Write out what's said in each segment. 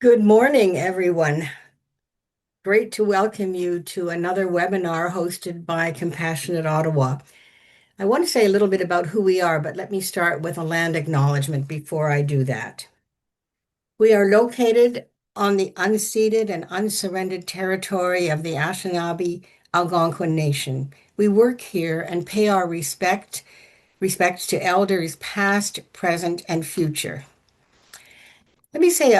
Good morning, everyone. Great to welcome you to another webinar hosted by Compassionate Ottawa. I want to say a little bit about who we are, but let me start with a land acknowledgement before I do that. We are located on the unceded and unsurrendered territory of the Anishinaabe Algonquin Nation. We work here and pay our respects to elders past, present, and future. Let me say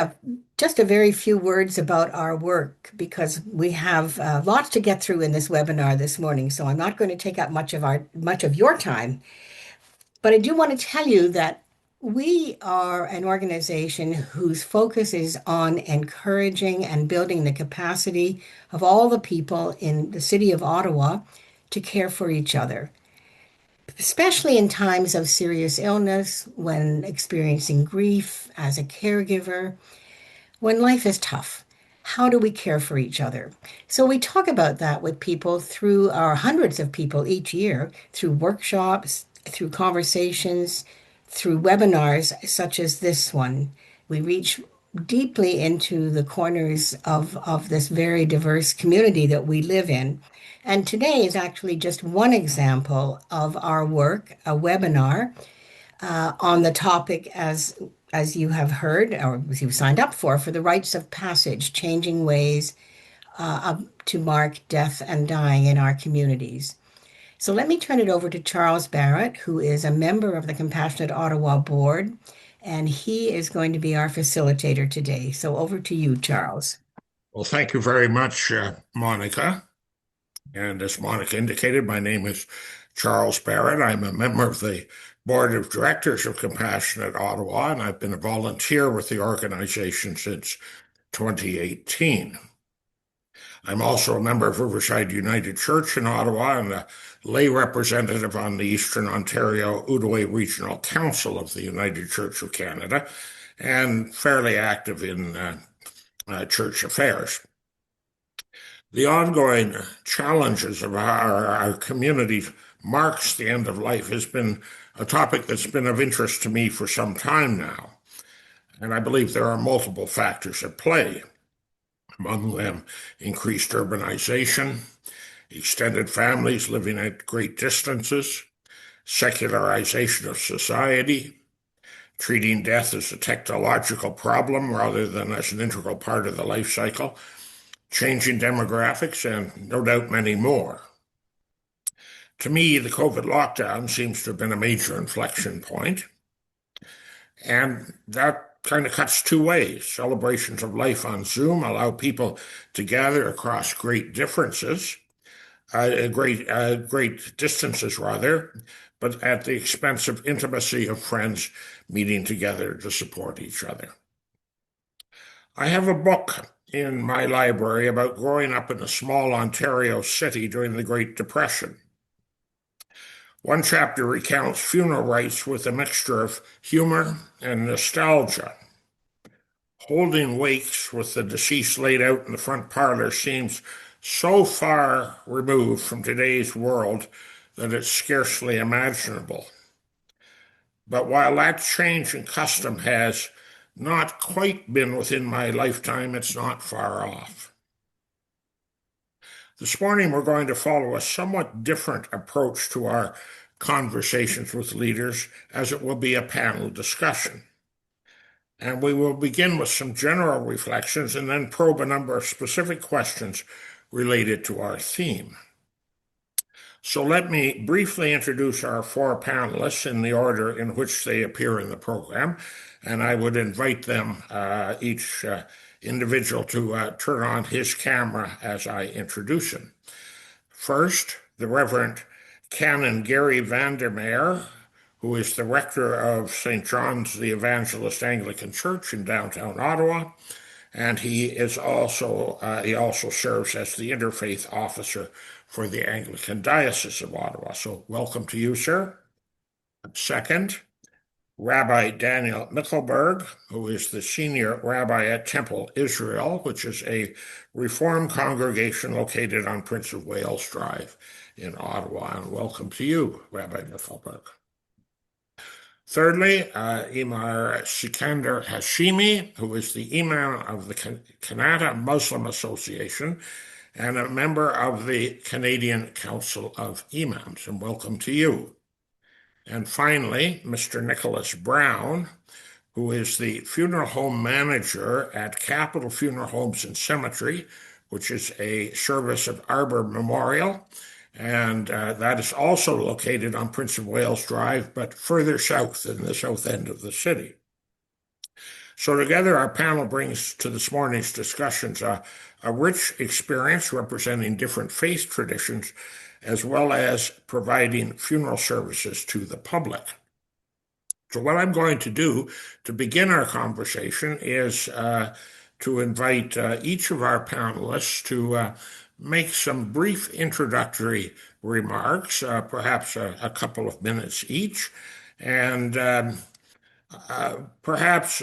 just a very few words about our work because we have lots to get through in this webinar this morning. So I'm not going to take up much of your time, but I do want to tell you that we are an organization whose focus is on encouraging and building the capacity of all the people in the city of Ottawa to care for each other, especially in times of serious illness, when experiencing grief as a caregiver when life is tough. How do we care for each other? So we talk about that with people through our hundreds of people each year, through workshops, through conversations, through webinars such as this one. We reach deeply into the corners of this very diverse community that we live in. And today is actually just one example of our work, a webinar on the topic as you have heard or as you've signed up for the rites of passage, changing ways to mark death and dying in our communities. So let me turn it over to Charles Barrett, who is a member of the Compassionate Ottawa Board, and he is going to be our facilitator today. So over to you, Charles. Well, thank you very much, Monica. And as Monica indicated, my name is Charles Barrett. I'm a member of the Board of Directors of Compassionate Ottawa, and I've been a volunteer with the organization since 2018. I'm also a member of Riverside United Church in Ottawa and a lay representative on the Eastern Ontario Outaouais Regional Council of the United Church of Canada, and fairly active in church affairs. The ongoing challenges of our community marks the end of life has been a topic that's been of interest to me for some time now. And I believe there are multiple factors at play. Among them, increased urbanization, extended families living at great distances, secularization of society, treating death as a technological problem rather than as an integral part of the life cycle, changing demographics, and no doubt many more. To me, the COVID lockdown seems to have been a major inflection point, and that kind of cuts two ways. Celebrations of life on Zoom allow people to gather across great differences, great distances rather, but at the expense of intimacy of friends meeting together to support each other. I have a book in my library about growing up in a small Ontario city during the Great Depression. One chapter recounts funeral rites with a mixture of humor and nostalgia. Holding wakes with the deceased laid out in the front parlor seems so far removed from today's world that it's scarcely imaginable. But while that change in custom has not quite been within my lifetime, it's not far off. This morning, we're going to follow a somewhat different approach to our conversations with leaders, as it will be a panel discussion. And we will begin with some general reflections and then probe a number of specific questions related to our theme. So let me briefly introduce our four panelists in the order in which they appear in the program, and I would invite them, each individual, to turn on his camera as I introduce him. First, the Reverend Canon Gary Vandermeer, who is the rector of St. John's the Evangelist Anglican Church in downtown Ottawa, and he also serves as the interfaith officer for the Anglican Diocese of Ottawa. So welcome to you, sir. Second, Rabbi Daniel Michelberg, who is the senior rabbi at Temple Israel, which is a Reformed congregation located on Prince of Wales Drive in Ottawa. And welcome to you, Rabbi Michelberg. Thirdly, Imar Sikander Hashimi, who is the Imam of the Kannada Muslim Association and a member of the Canadian Council of Imams. And welcome to you. And finally, Mr. Nicholas Brown, who is the funeral home manager at Capital Funeral Homes and Cemetery, which is a service of Arbor Memorial. And that is also located on Prince of Wales Drive, but further south in the south end of the city. So together, our panel brings to this morning's discussions a rich experience representing different faith traditions, as well as providing funeral services to the public. So what I'm going to do to begin our conversation is to invite each of our panelists to make some brief introductory remarks, perhaps a couple of minutes each, and perhaps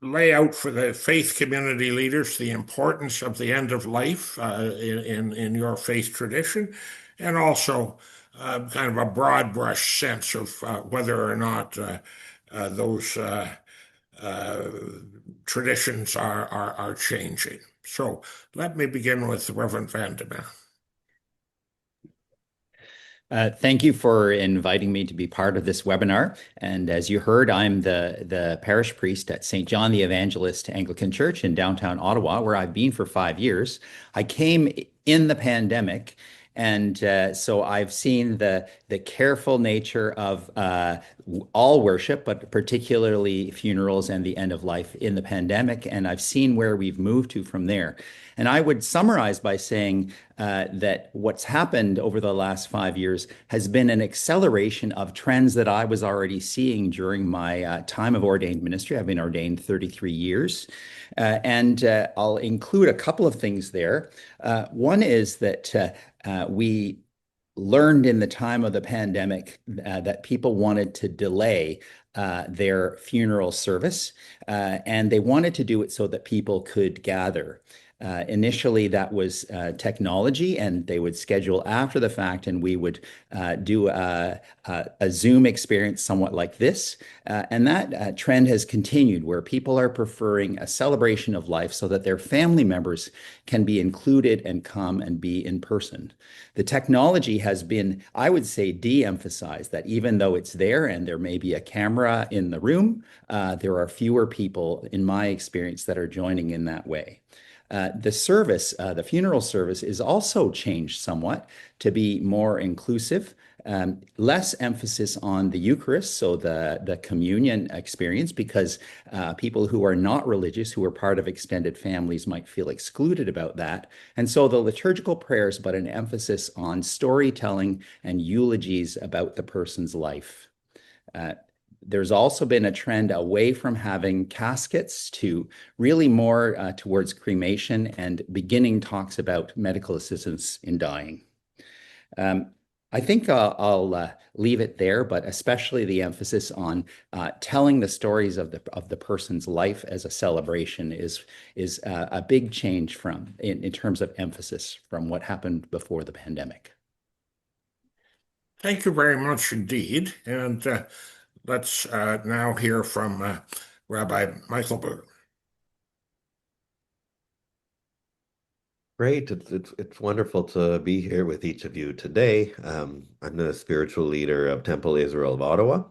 lay out for the faith community leaders the importance of the end of life in your faith tradition, and also kind of a broad brush sense of whether or not those uh, traditions are changing. So let me begin with Reverend Vandermeer. Thank you for inviting me to be part of this webinar. And as you heard, I'm the parish priest at St. John the Evangelist Anglican Church in downtown Ottawa, where I've been for 5 years. I came in the pandemic, and so I've seen the careful nature of all worship, but particularly funerals and the end of life in the pandemic. And I've seen where we've moved to from there. And I would summarize by saying that what's happened over the last 5 years has been an acceleration of trends that I was already seeing during my time of ordained ministry. I've been ordained 33 years. And I'll include a couple of things there. One is that we learned in the time of the pandemic that people wanted to delay their funeral service, and they wanted to do it so that people could gather. Initially, that was technology, and they would schedule after the fact, and we would do a Zoom experience somewhat like this. And that trend has continued where people are preferring a celebration of life so that their family members can be included and come and be in person. The technology has been, I would say, de-emphasized, that even though it's there and there may be a camera in the room, there are fewer people, in my experience, that are joining in that way. The service, the funeral service, is also changed somewhat to be more inclusive, less emphasis on the Eucharist, so the communion experience, because people who are not religious, who are part of extended families, might feel excluded about that. And so the liturgical prayers, but an emphasis on storytelling and eulogies about the person's life. There's also been a trend away from having caskets to really more towards cremation, and beginning talks about medical assistance in dying. I think I'll leave it there, but especially the emphasis on telling the stories of the person's life as a celebration is a big change from in terms of emphasis from what happened before the pandemic. Thank you very much indeed. And let's now hear from Rabbi Michael Berg. Great. It's wonderful to be here with each of you today. I'm the spiritual leader of Temple Israel of Ottawa.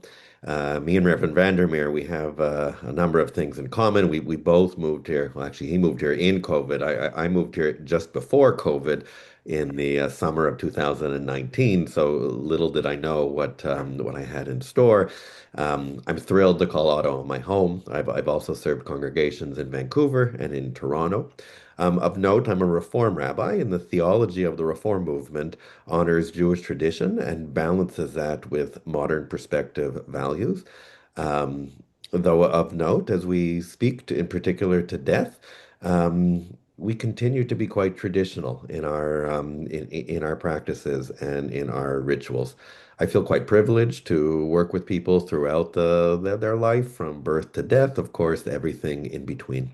Me and Reverend Vandermeer, we have a number of things in common. We both moved here. Well, actually, he moved here in COVID. I moved here just before COVID in the summer of 2019. So little did I know what I had in store. I'm thrilled to call Ottawa my home. I've also served congregations in Vancouver and in Toronto. Of note, I'm a Reform rabbi, and the theology of the Reform movement honors Jewish tradition and balances that with modern perspective values. Um, though of note, as we speak in particular to death, we continue to be quite traditional in our practices and in our rituals. I feel quite privileged to work with people throughout their life, from birth to death, of course, everything in between.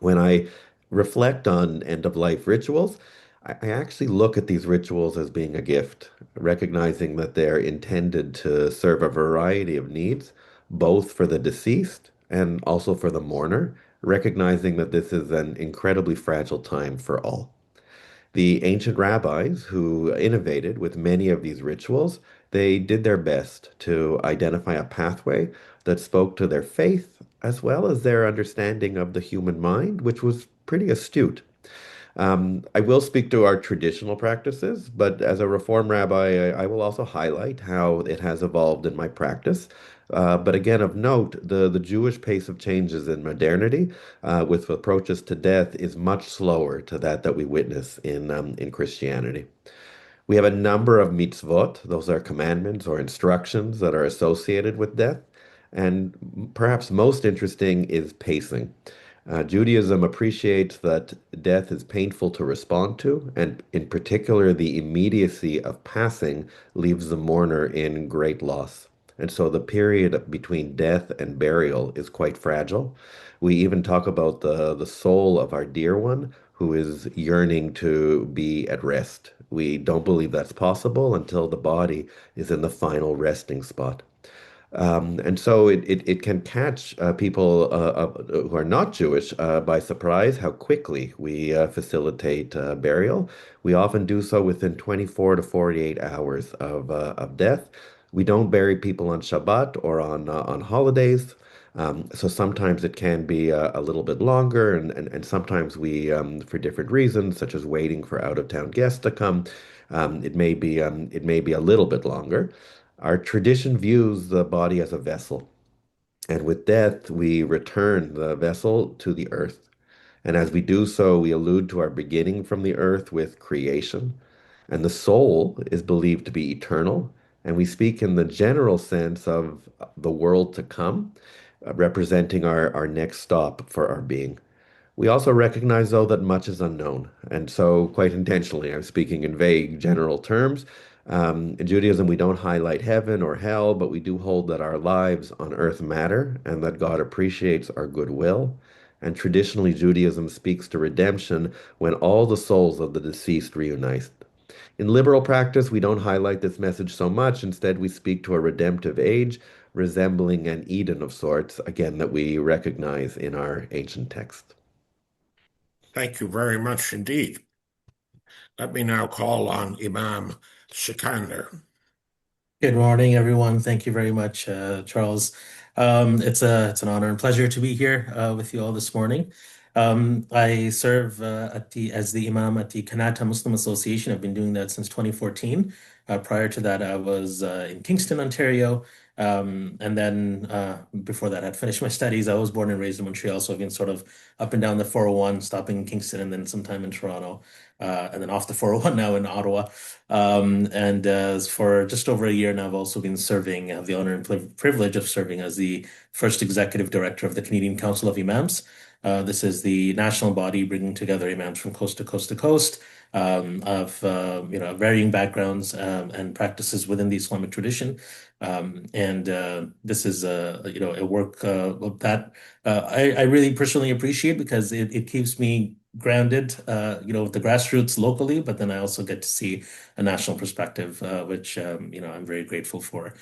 When I reflect on end of life rituals, I actually look at these rituals as being a gift, recognizing that they're intended to serve a variety of needs, both for the deceased and also for the mourner, recognizing that this is an incredibly fragile time for all. The ancient rabbis who innovated with many of these rituals, they did their best to identify a pathway that spoke to their faith as well as their understanding of the human mind, which was pretty astute. I will speak to our traditional practices, but as a Reform rabbi, I will also highlight how it has evolved in my practice. But again, of note, the Jewish pace of changes in modernity with approaches to death is much slower to that we witness in Christianity. We have a number of mitzvot, those are commandments or instructions that are associated with death. And perhaps most interesting is pacing. Judaism appreciates that death is painful to respond to, and in particular, the immediacy of passing leaves the mourner in great loss. And so the period between death and burial is quite fragile. We even talk about the soul of our dear one who is yearning to be at rest. We don't believe that's possible until the body is in the final resting spot. And so it can catch people who are not Jewish by surprise how quickly we facilitate burial. We often do so within 24 to 48 hours of death. We don't bury people on Shabbat or on holidays. So sometimes it can be a little bit longer, and sometimes we, for different reasons, such as waiting for out-of-town guests to come, it may be a little bit longer. Our tradition views the body as a vessel, and with death, we return the vessel to the earth. And as we do so, we allude to our beginning from the earth with creation. And the soul is believed to be eternal. And we speak in the general sense of the world to come, representing our next stop for our being. We also recognize, though, that much is unknown. And so, quite intentionally, I'm speaking in vague general terms. In Judaism, we don't highlight heaven or hell, but we do hold that our lives on earth matter and that God appreciates our goodwill. And traditionally, Judaism speaks to redemption when all the souls of the deceased reunite. In liberal practice, we don't highlight this message so much. Instead, we speak to a redemptive age resembling an Eden of sorts, again, that we recognize in our ancient text. Thank you very much indeed. Let me now call on Imam Sikander. Good morning, everyone. Thank you very much, Charles. It's an honor and pleasure to be here with you all this morning. I serve as the Imam at the Kanata Muslim Association. I've been doing that since 2014. Prior to that, I was in Kingston, Ontario. And then before that, I'd finished my studies. I was born and raised in Montreal, so I've been sort of up and down the 401, stopping in Kingston and then sometime in Toronto, and then off the 401 now in Ottawa. And for just over a year now, I've also been serving, I have the honor and privilege of serving as the first executive director of the Canadian Council of Imams. This is the national body bringing together imams from coast to coast to coast, of varying backgrounds and practices within the Islamic tradition. And this is a work that I really personally appreciate because it keeps me grounded, with the grassroots locally, but then I also get to see a national perspective, which I'm very grateful for.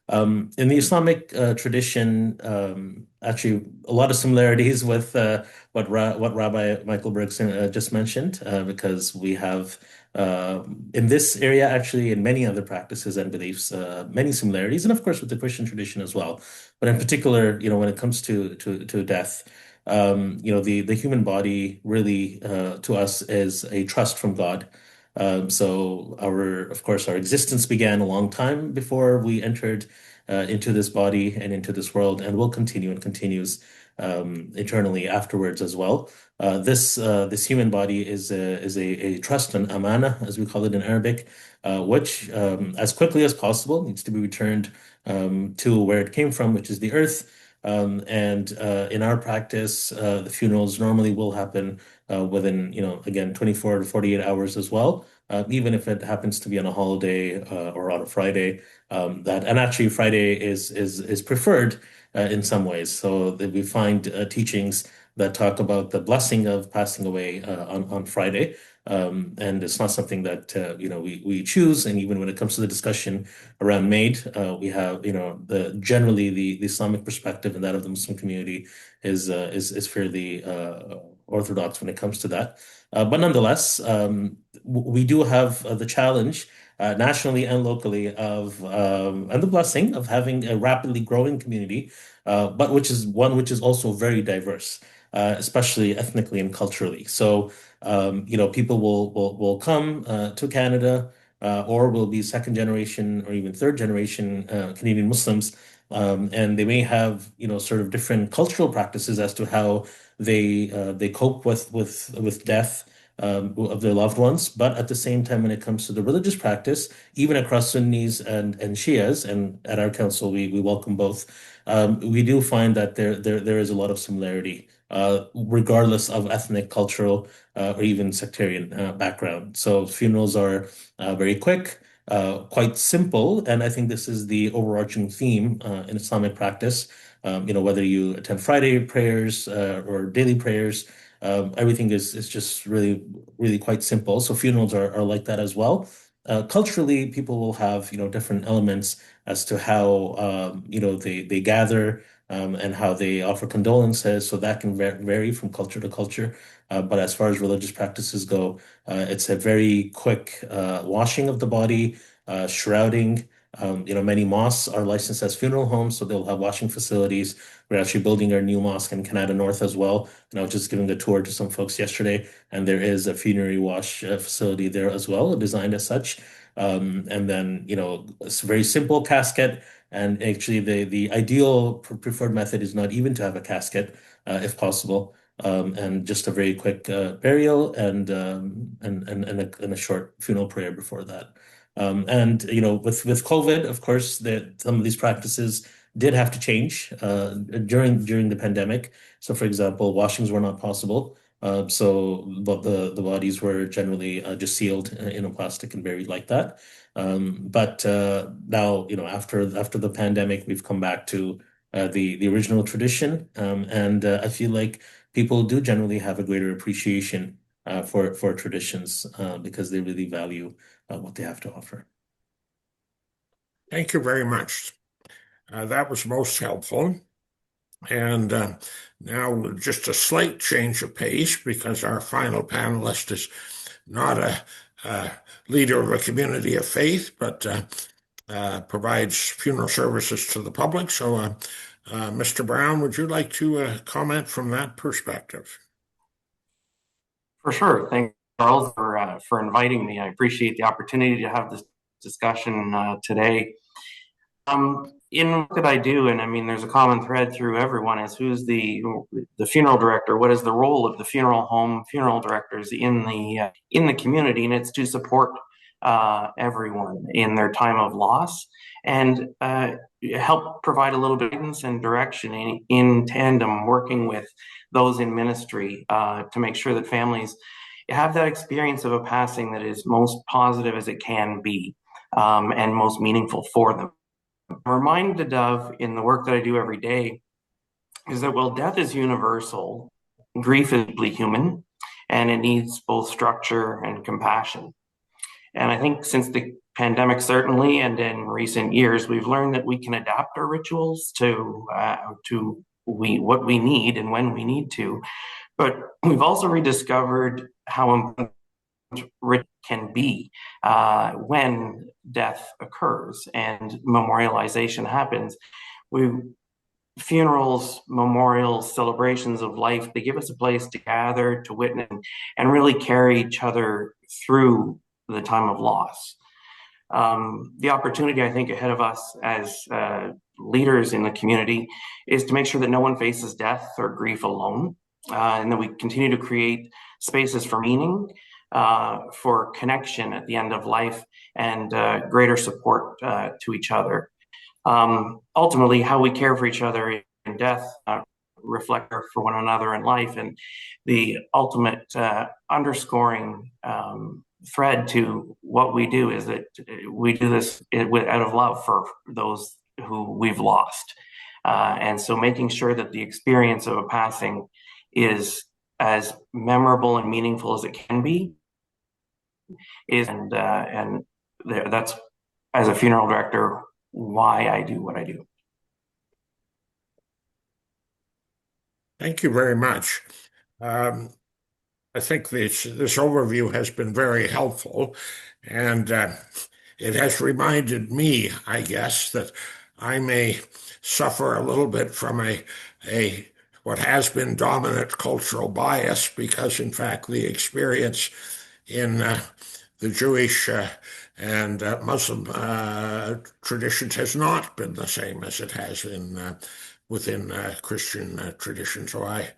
In the Islamic tradition, actually, a lot of similarities with what Rabbi Michael Bergson just mentioned, because we have in this area, actually, in many other practices and beliefs, many similarities, and of course with the Christian tradition as well. But in particular, when it comes to death, the human body really to us is a trust from God. So of course, our existence began a long time before we entered into this body and into this world, and will continue and continues eternally afterwards as well. This human body is a trust and amana, as we call it in Arabic, which as quickly as possible needs to be returned to where it came from, which is the earth. And in our practice, the funerals normally will happen within, again, 24 to 48 hours as well, even if it happens to be on a holiday or on a Friday. And actually, Friday is preferred in some ways. So that we find teachings that talk about the blessing of passing away on Friday. And it's not something that we choose. And even when it comes to the discussion around Maid, we have the generally the Islamic perspective and that of the Muslim community is fairly orthodox when it comes to that. But nonetheless, we do have the challenge nationally and locally of and the blessing of having a rapidly growing community, but which is also very diverse, especially ethnically and culturally. So people will come to Canada or will be second generation or even third generation Canadian Muslims. And they may have, sort of different cultural practices as to how they cope with death of their loved ones. But at the same time, when it comes to the religious practice, even across Sunnis and Shias, and at our council, we welcome both. We do find that there is a lot of similarity, regardless of ethnic, cultural, or even sectarian background. So funerals are very quick, quite simple, and I think this is the overarching theme in Islamic practice. Whether you attend Friday prayers or daily prayers, everything is just really, really quite simple. So funerals are like that as well. Culturally, people will have, different elements as to how, they gather and how they offer condolences. So that can vary from culture to culture. But as far as religious practices go, it's a very quick washing of the body, shrouding. Many mosques are licensed as funeral homes, so they'll have washing facilities. We're actually building our new mosque in Canada North as well. And I was just giving a tour to some folks yesterday, and there is a funerary wash facility there as well, designed as such. And then, it's a very simple casket. And actually, the ideal preferred method is not even to have a casket, if possible, and just a very quick burial and a short funeral prayer before that. And with COVID, of course, that some of these practices did have to change during the pandemic. So, for example, washings were not possible. But the bodies were generally just sealed in a plastic and buried like that. But now, after the pandemic, we've come back to the original tradition, and I feel like people do generally have a greater appreciation for traditions because they really value what they have to offer. Thank you very much. That was most helpful. And now just a slight change of pace because our final panelist is not a leader of a community of faith, but provides funeral services to the public. So, Mr. Brown, would you like to comment from that perspective? For sure. Thank you, Charles, for inviting me. I appreciate the opportunity to have this discussion today. In what that I do, and I mean, there's a common thread through everyone is who's the funeral director. What is the role of the funeral home funeral directors in the community? And it's to support everyone in their time of loss and help provide a little bit of guidance and direction in tandem, working with those in ministry to make sure that families have that experience of a passing that is most positive as it can be and most meaningful for them. I'm reminded of in the work that I do every day is that while death is universal, grief is deeply human and it needs both structure and compassion. And I think since the pandemic, certainly, and in recent years, we've learned that we can adapt our rituals to what we need and when we need to. But we've also rediscovered how important ritual can be when death occurs and memorialization happens. Funerals, memorials, celebrations of life, they give us a place to gather, to witness, and really carry each other through the time of loss. The opportunity, I think, ahead of us as leaders in the community is to make sure that no one faces death or grief alone, and that we continue to create spaces for meaning, for connection at the end of life, and greater support to each other. Ultimately, how we care for each other in death reflect for one another in life, and the ultimate underscoring thread to what we do is that we do this out of love for those who we've lost. And so making sure that the experience of a passing is as memorable and meaningful as it can be is, and that's, as a funeral director, why I do what I do. Thank you very much. Um, I think this overview has been very helpful, and it has reminded me, I guess, that I may suffer a little bit from a what has been dominant cultural bias because, in fact, the experience in the Jewish and Muslim traditions has not been the same as it has in within Christian tradition. So I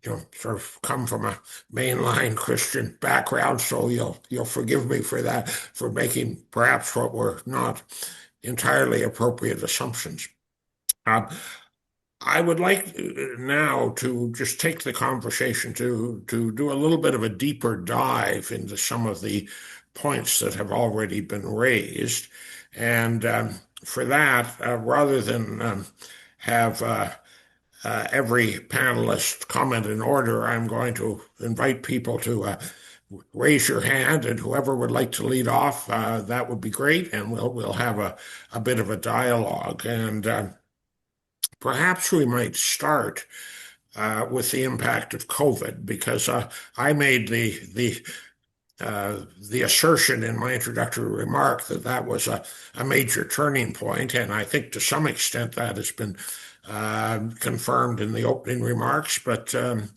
sort of come from a mainline Christian background, so you'll forgive me for that, for making perhaps what were not entirely appropriate assumptions. Um, I would like now to just take the conversation to do a little bit of a deeper dive into some of the points that have already been raised, and for that, rather than have every panelist comment in order, I'm going to invite people to raise your hand, and whoever would like to lead off, that would be great, and we'll have a bit of a dialogue. And perhaps we might start with the impact of COVID, because I made the assertion in my introductory remark that that was a major turning point, and I think to some extent that has been confirmed in the opening remarks. But can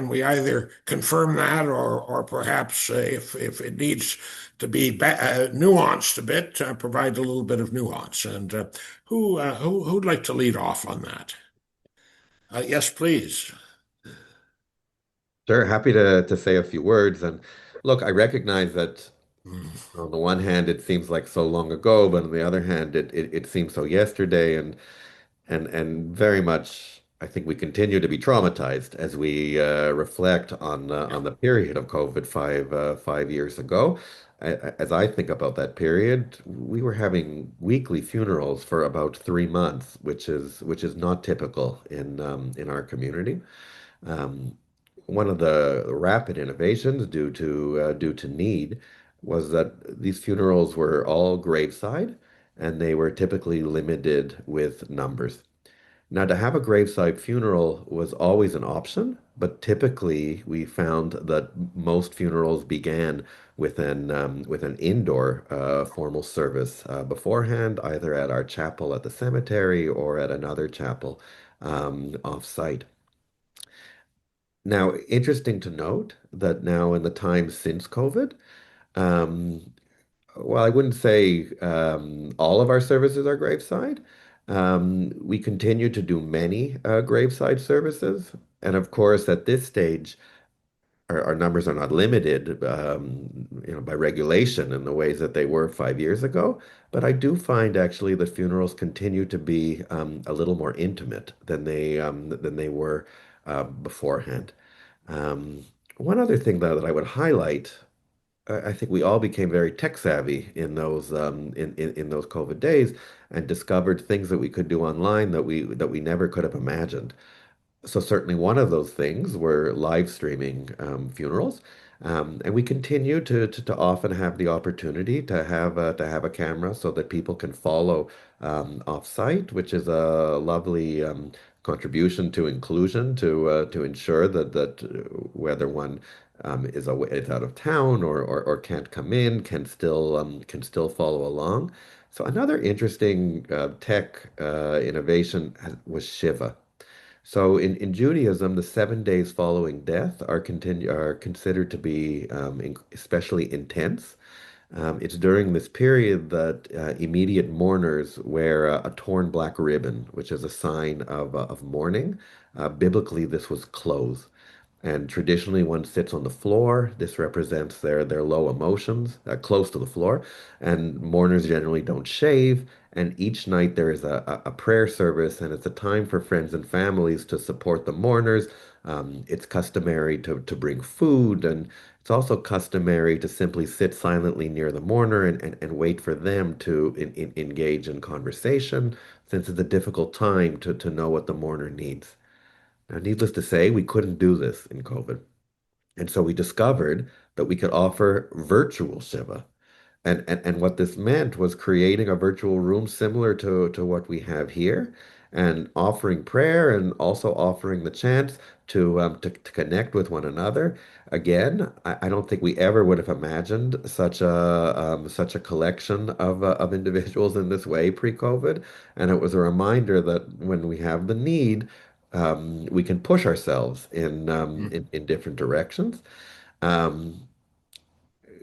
we either confirm that, or perhaps if it needs to be nuanced a bit, provide a little bit of nuance? And who'd like to lead off on that? Yes, please. Sure, happy to say a few words. And look, I recognize that Mm. on the one hand, it seems like so long ago, but on the other hand, it seems so yesterday, and very much, I think we continue to be traumatized as we reflect on the period of COVID 5 years ago. As I think about that period, we were having weekly funerals for about 3 months, which is not typical in our community. Um, One of the rapid innovations due to need was that these funerals were all graveside, and they were typically limited with numbers. Now, to have a graveside funeral was always an option, but typically we found that most funerals began with an indoor formal service beforehand, either at our chapel at the cemetery or at another chapel off-site. Now, interesting to note that now in the time since COVID, um, well, I wouldn't say all of our services are graveside. We continue to do many graveside services. And of course, at this stage, our numbers are not limited, by regulation in the ways that they were 5 years ago. But I do find actually that funerals continue to be a little more intimate than they were beforehand. Um, One other thing that I would highlight, I think we all became very tech savvy in those COVID days and discovered things that we could do online that we never could have imagined. So certainly one of those things were live streaming funerals, and we continue to often have the opportunity to have a camera so that people can follow off-site, which is a lovely contribution to inclusion to ensure that whether one is out of town or can't come in can still follow along. So another interesting tech innovation was Shiva. So in Judaism, the 7 days following death are considered to be especially intense. It's during this period that immediate mourners wear a torn black ribbon, which is a sign of mourning. Biblically, this was clothes. And traditionally, one sits on the floor. This represents their low emotions, close to the floor. And mourners generally don't shave. And each night there is a prayer service, and it's a time for friends and families to support the mourners. It's customary to bring food, and it's also customary to simply sit silently near the mourner and wait for them to engage in conversation since it's a difficult time to know what the mourner needs. Now, needless to say, we couldn't do this in COVID. And so we discovered that we could offer virtual Shiva. And what this meant was creating a virtual room similar to what we have here and offering prayer and also offering the chance to connect with one another. Again, I don't think we ever would have imagined such a collection of individuals in this way pre-COVID. And it was a reminder that when we have the need, we can push ourselves in different directions. Um,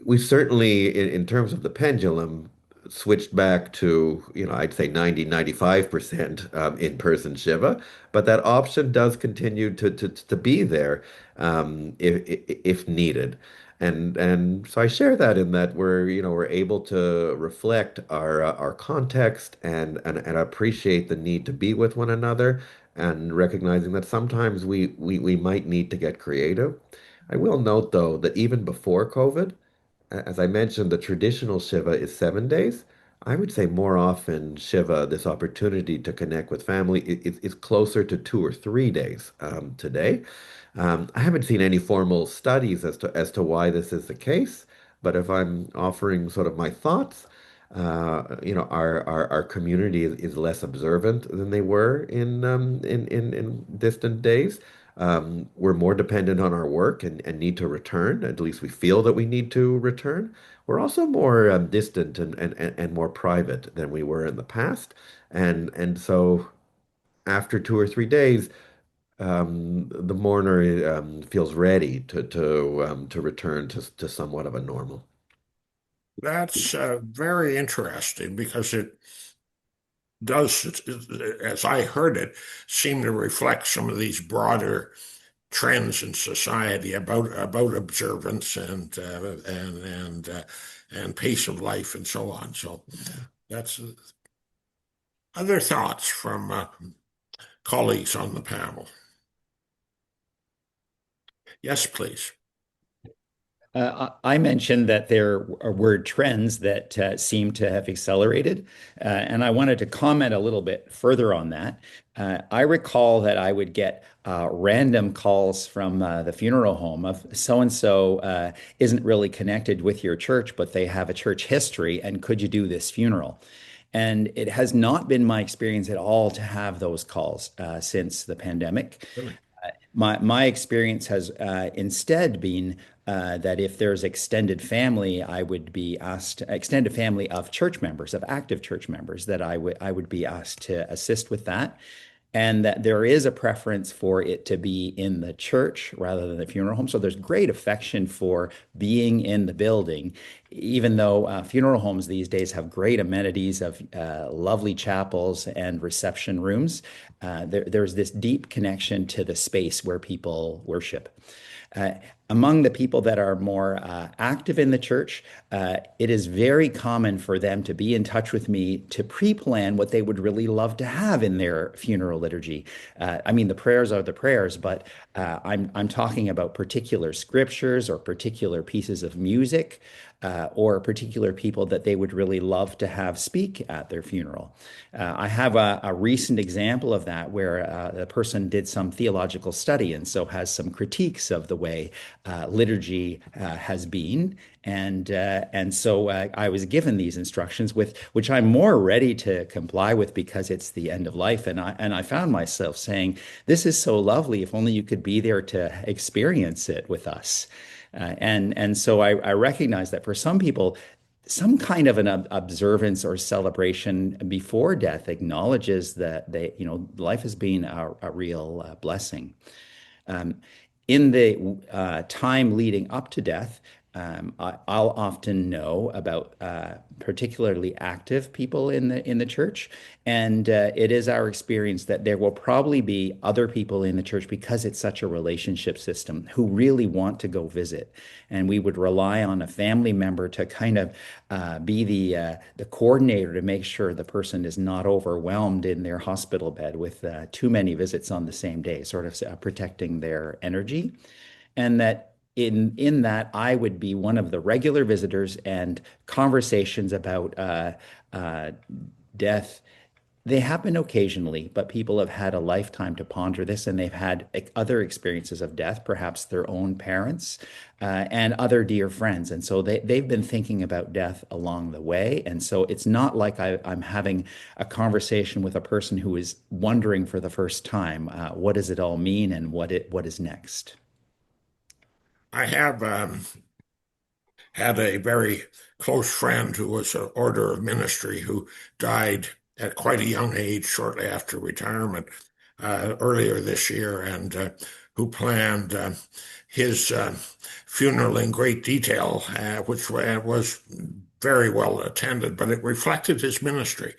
we certainly, in terms of the pendulum, switched back to, I'd say 90, 95% in-person Shiva, but that option does continue to be there if needed. And so I share that in that we're able to reflect our context and appreciate the need to be with one another and recognizing that sometimes we might need to get creative. I will note though that even before COVID, as I mentioned, the traditional Shiva is 7 days. I would say more often Shiva, this opportunity to connect with family, is closer to 2 or 3 days today. I haven't seen any formal studies as to why this is the case, but if I'm offering sort of my thoughts, our community is less observant than they were in distant days. We're more dependent on our work and need to return. At least we feel that we need to return. We're also more distant and more private than we were in the past. And so after 2 or 3 days, the mourner feels ready to return to somewhat of a normal. That's very interesting because it does, as I heard it, seem to reflect some of these broader trends in society about observance and pace of life and so on. So that's other thoughts from colleagues on the panel. Yes, please. I mentioned that there were trends that seem to have accelerated, and I wanted to comment a little bit further on that. I recall that I would get random calls from the funeral home of so and so isn't really connected with your church, but they have a church history, and could you do this funeral? And it has not been my experience at all to have those calls since the pandemic. Really? My experience has instead been that if there's extended family, I would be asked, extended family of church members, of active church members, that I would be asked to assist with that, and that there is a preference for it to be in the church rather than the funeral home. So there's great affection for being in the building, even though funeral homes these days have great amenities of lovely chapels and reception rooms. There's this deep connection to the space where people worship. Uh, Among the people that are more active in the church, it is very common for them to be in touch with me to pre-plan what they would really love to have in their funeral liturgy. I mean, the prayers are the prayers, but I'm talking about particular scriptures or particular pieces of music. Or particular people that they would really love to have speak at their funeral. I have a recent example of that where the person did some theological study and so has some critiques of the way liturgy has been. And so I was given these instructions with which I'm more ready to comply with because it's the end of life. And I found myself saying, "This is so lovely. If only you could be there to experience it with us." And so I recognize that for some people, some kind of an observance or celebration before death acknowledges that life has been a real blessing. Um, in the time leading up to death, I'll often know about particularly active people in the church, and it is our experience that there will probably be other people in the church because it's such a relationship system who really want to go visit, and we would rely on a family member to kind of be the coordinator to make sure the person is not overwhelmed in their hospital bed with too many visits on the same day, sort of protecting their energy, and that in that I would be one of the regular visitors and conversations about uh, death They happen occasionally, but people have had a lifetime to ponder this, and they've had other experiences of death, perhaps their own parents, and other dear friends. And so they've been thinking about death along the way. And so it's not like I'm having a conversation with a person who is wondering for the first time, what does it all mean and what is next? I have had a very close friend who was an order of ministry who died at quite a young age, shortly after retirement, earlier this year, and who planned his funeral in great detail, which was very well attended, but it reflected his ministry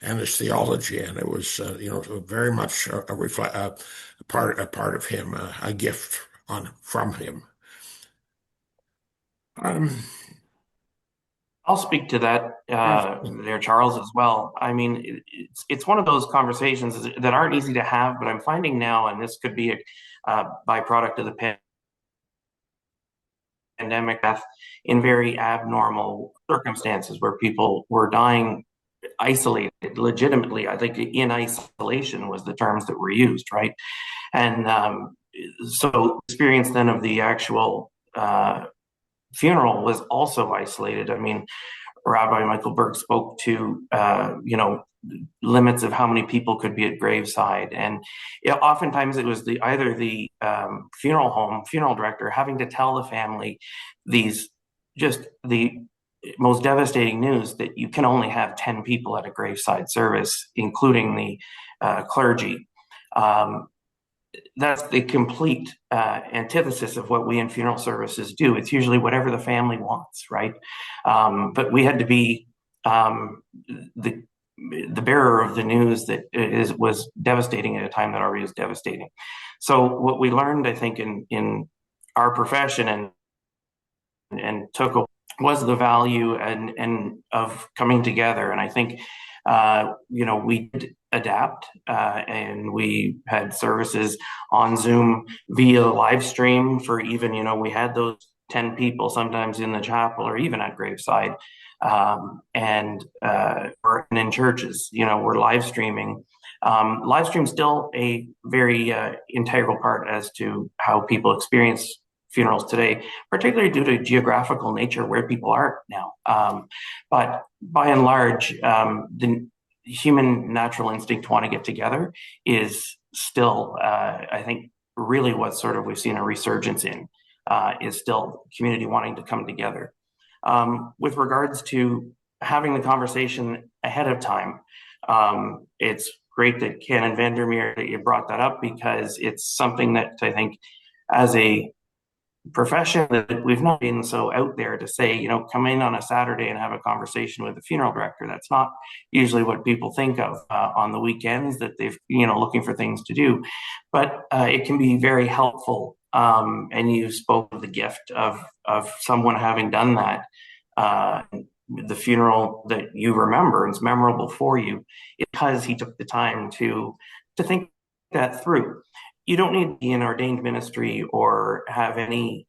and his theology, and it was, very much a part of him, a gift from him. Um, I'll speak to that there, Charles, as well. I mean, it's one of those conversations that aren't easy to have, but I'm finding now, and this could be a byproduct of the pandemic, death in very abnormal circumstances where people were dying isolated, legitimately. I think in isolation was the terms that were used, right? And so experience then of the actual funeral was also isolated. I mean, Rabbi Michael Berg spoke to, limits of how many people could be at graveside, and oftentimes it was either the funeral director having to tell the family these just the most devastating news that you can only have 10 people at a graveside service, including the clergy. Um, that's the complete antithesis of what we in funeral services do. It's usually whatever the family wants, right? But we had to be the bearer of the news that was devastating at a time that already was devastating. So what we learned, I think, in our profession and took was the value and of coming together. And I think we did adapt, and we had services on Zoom via live stream for even, we had those 10 people sometimes in the chapel or even at graveside, or in churches, we're live streaming. Live stream still a very integral part as to how people experience funerals today, particularly due to geographical nature where people are now. But by and large, the human natural instinct to want to get together is still, I think, really what sort of we've seen a resurgence in, is still community wanting to come together. With regards to having the conversation ahead of time, it's great that Ken and Vandermeer that you brought that up, because it's something that I think as a profession that we've not been so out there to say, come in on a Saturday and have a conversation with the funeral director. That's not usually what people think of on the weekends, that they've, looking for things to do. But it can be very helpful. And you spoke of the gift of someone having done that. The funeral that you remember is memorable for you because he took the time to think that through. You don't need to be in ordained ministry or have any,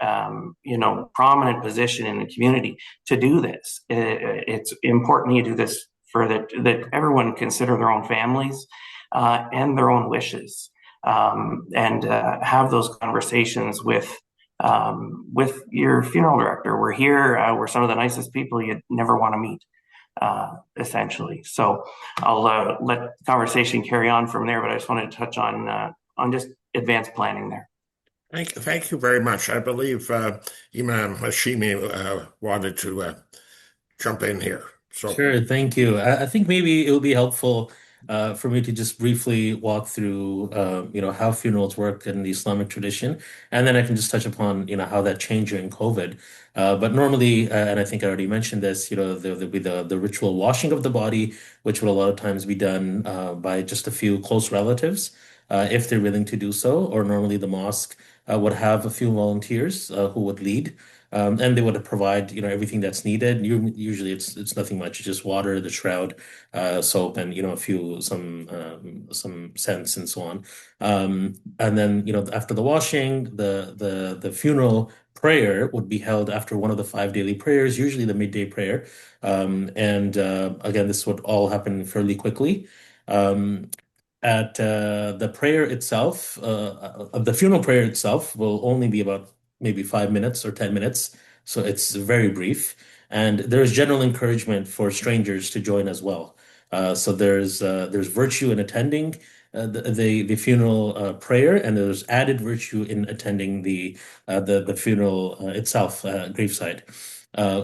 prominent position in the community to do this. It's important you do this for that everyone consider their own families and their own wishes, and have those conversations with your funeral director. We're here. We're some of the nicest people you'd never want to meet, essentially. So I'll let the conversation carry on from there, but I just wanted to touch on just advanced planning there. Thank you very much. I believe Imam Hashimi wanted to jump in here. So, Sure, thank you. I think maybe it would be helpful for me to just briefly walk through, how funerals work in the Islamic tradition, and then I can just touch upon, how that changed during COVID. But normally, and I think I already mentioned this, there'll be the ritual washing of the body, which would a lot of times be done by just a few close relatives, if they're willing to do so, or normally the mosque would have a few volunteers who would lead. And they would provide, everything that's needed. Usually, it's nothing much. It's just water, the shroud, soap, and a few some scents and so on. And then, after the washing, the funeral prayer would be held after one of the five daily prayers, usually the midday prayer. And again, this would all happen fairly quickly. Um, at the prayer itself, the funeral prayer itself will only be about maybe 5 minutes or 10 minutes. So it's very brief. And there's general encouragement for strangers to join as well. So there's virtue in attending the funeral prayer, and there's added virtue in attending the funeral itself, graveside.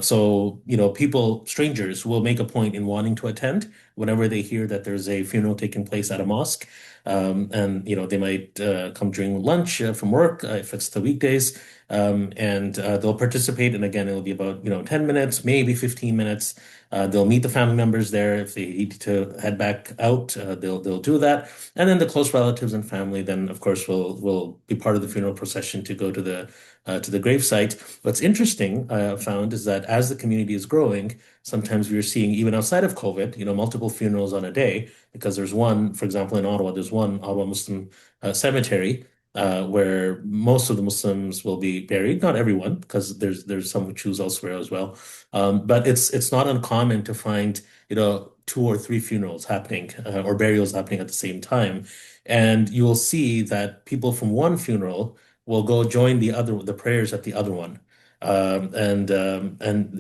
So, people, strangers, will make a point in wanting to attend whenever they hear that there's a funeral taking place at a mosque. And, they might come during lunch from work if it's the weekdays. And they'll participate. And again, it'll be about, 10 minutes, maybe 15 minutes. They'll meet the family members there. If they need to head back out, they'll do that. And then the close relatives and family, then of course will be part of the funeral procession to go to the gravesite. What's interesting, I found, is that as the community is growing, sometimes we're seeing, even outside of COVID, multiple funerals on a day, because there's one, for example, in Ottawa, there's one Ottawa Muslim cemetery where most of the Muslims will be buried. Not everyone, because there's some who choose elsewhere as well. But it's not uncommon to find, two or three funerals happening or burials happening at the same time. And you will see that people from one funeral will go join the prayers at the other one. And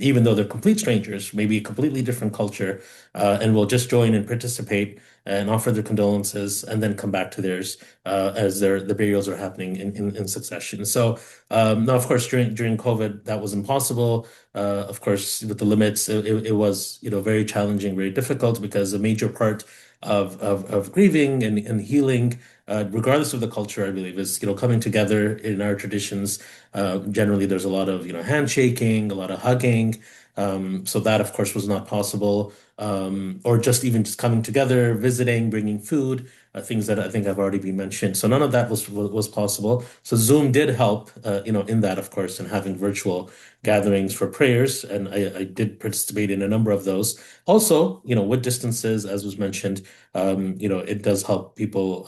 even though they're complete strangers, maybe a completely different culture, and will just join and participate and offer their condolences and then come back to theirs as the burials are happening in succession. So now, of course, during COVID, that was impossible. Of course, with the limits, it was very challenging, very difficult, because a major part of grieving and healing, regardless of the culture, I believe, is coming together in our traditions. Generally, there's a lot of handshaking, a lot of hugging. So that, of course, was not possible. Or just even just coming together, visiting, bringing food, things that I think have already been mentioned. So none of that was possible. So Zoom did help, in that, of course, and having virtual gatherings for prayers, and I did participate in a number of those. Also, with distances, as was mentioned, it does help people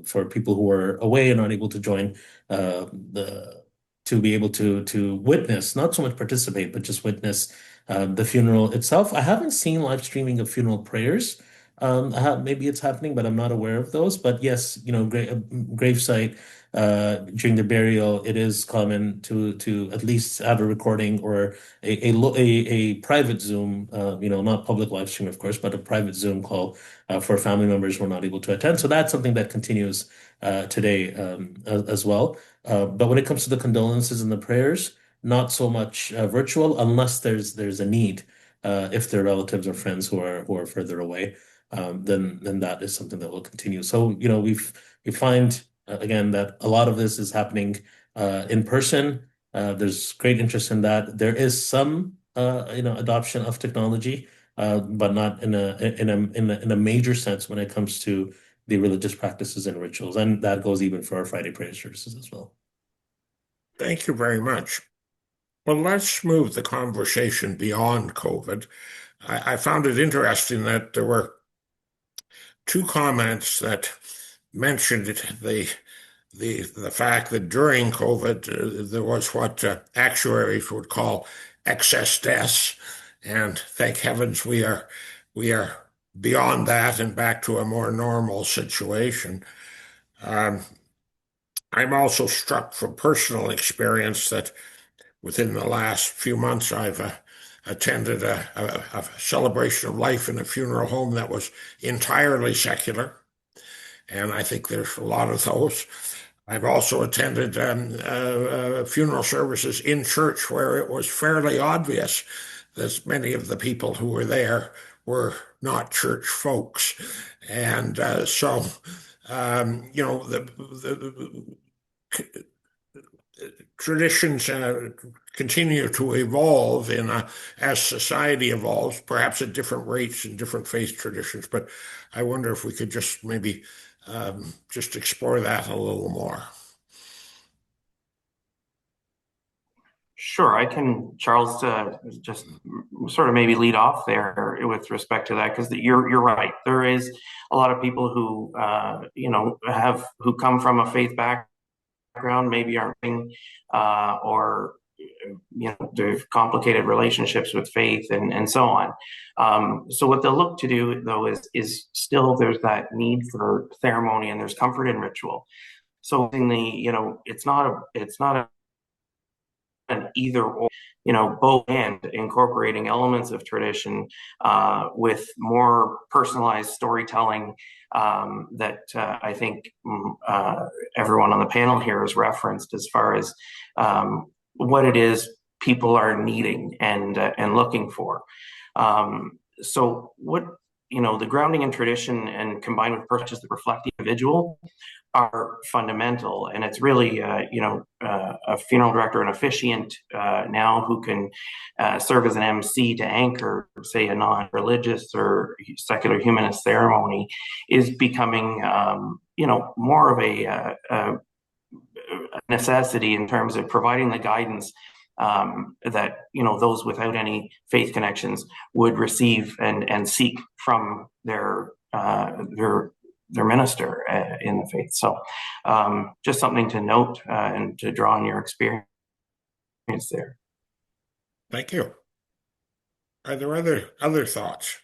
for people who are away and not able to join the to be able to witness, not so much participate, but just witness the funeral itself. I haven't seen live streaming of funeral prayers. Maybe it's happening, but I'm not aware of those. But yes, gravesite during the burial, it is common to at least have a recording or a private Zoom, not public live stream, of course, but a private Zoom call for family members who are not able to attend. So that's something that continues today as well. But when it comes to the condolences and the prayers, not so much virtual, unless there's a need. If they're relatives or friends who are further away, then that is something that will continue. So we find again that a lot of this is happening in person. There's great interest in that. There is some adoption of technology, but not in a major sense when it comes to the religious practices and rituals, and that goes even for our Friday prayer services as well. Thank you very much. Well, let's move the conversation beyond COVID. I found it interesting that there were two comments that mentioned the fact that during COVID there was what actuaries would call excess deaths, and thank heavens we are beyond that and back to a more normal situation. Um, I'm also struck from personal experience that within the last few months I've attended a celebration of life in a funeral home that was entirely secular, and I think there's a lot of those. I've also attended funeral services in church where it was fairly obvious that many of the people who were there were not church folks. And so, the traditions continue to evolve as society evolves, perhaps at different rates in different faith traditions. But I wonder if we could just maybe just explore that a little more. Sure, I can, Charles, just sort of maybe lead off there with respect to that, because you're right. There is a lot of people who who come from a faith background, maybe aren't or there's complicated relationships with faith and so on. So what they'll look to do though is still there's that need for ceremony and there's comfort in ritual. So in the it's not an either or, both and incorporating elements of tradition with more personalized storytelling that I think everyone on the panel here has referenced as far as what it is people are needing and looking for. So what the grounding in tradition and combined with purposes that reflect the individual are fundamental. And it's really, a funeral director, an officiant now who can serve as an MC to anchor, say, a non-religious or secular humanist ceremony is becoming, more of a necessity in terms of providing the guidance that those without any faith connections would receive and seek from their minister in the faith. So just something to note and to draw on your experience there. Thank you. Are there other thoughts?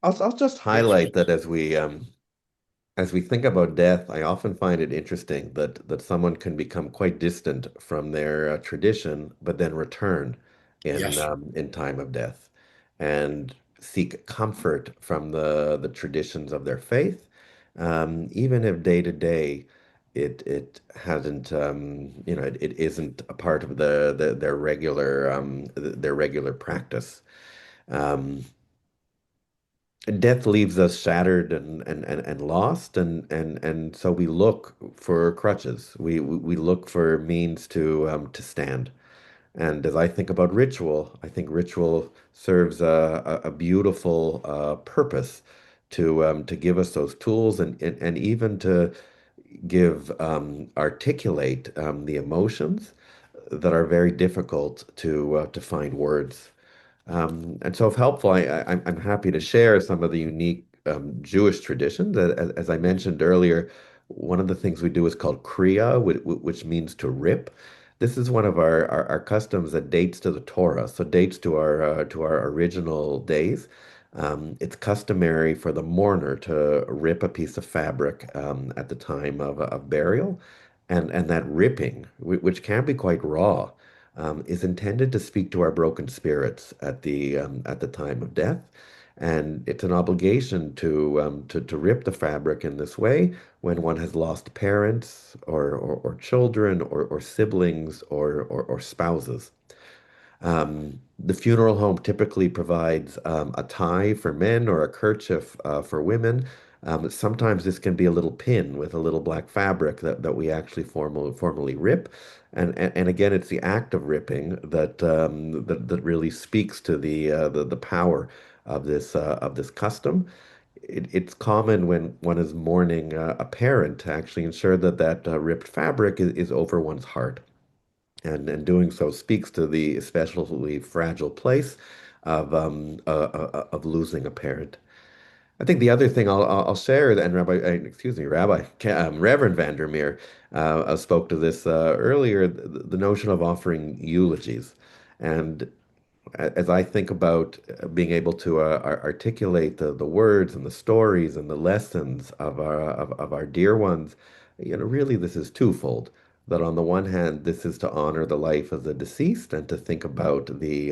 I'll just Yes. highlight that as we think about death, I often find it interesting that someone can become quite distant from their tradition, but then return Yes. in time of death, and seek comfort from the traditions of their faith, even if day to day it hasn't it isn't a part of their regular practice. Um, Death leaves us shattered and lost, and so we look for crutches. We look for means to stand. And as I think about ritual, I think ritual serves a beautiful purpose to give us those tools, and even to give articulate the emotions that are very difficult to find words. And so, if helpful, I'm happy to share some of the unique Jewish traditions. As I mentioned earlier, one of the things we do is called Kriya, which means to rip. This is one of our customs that dates to the Torah, so dates to our original days. It's customary for the mourner to rip a piece of fabric at the time of burial, and that ripping, which can be quite raw, is intended to speak to our broken spirits at the time of death, and it's an obligation to rip the fabric in this way when one has lost parents or children or siblings or spouses. The funeral home typically provides a tie for men or a kerchief for women. Sometimes this can be a little pin with a little black fabric that we actually formally rip. And again, it's the act of ripping that really speaks to the power of this custom. It's common when one is mourning a parent to actually ensure that ripped fabric is over one's heart, and doing so speaks to the especially fragile place of losing a parent. I think the other thing I'll share, and excuse me, Reverend Vandermeer spoke to this earlier, the notion of offering eulogies. And as I think about being able to articulate the words and the stories and the lessons of our dear ones, really this is twofold. That on the one hand, this is to honor the life of the deceased and to think about the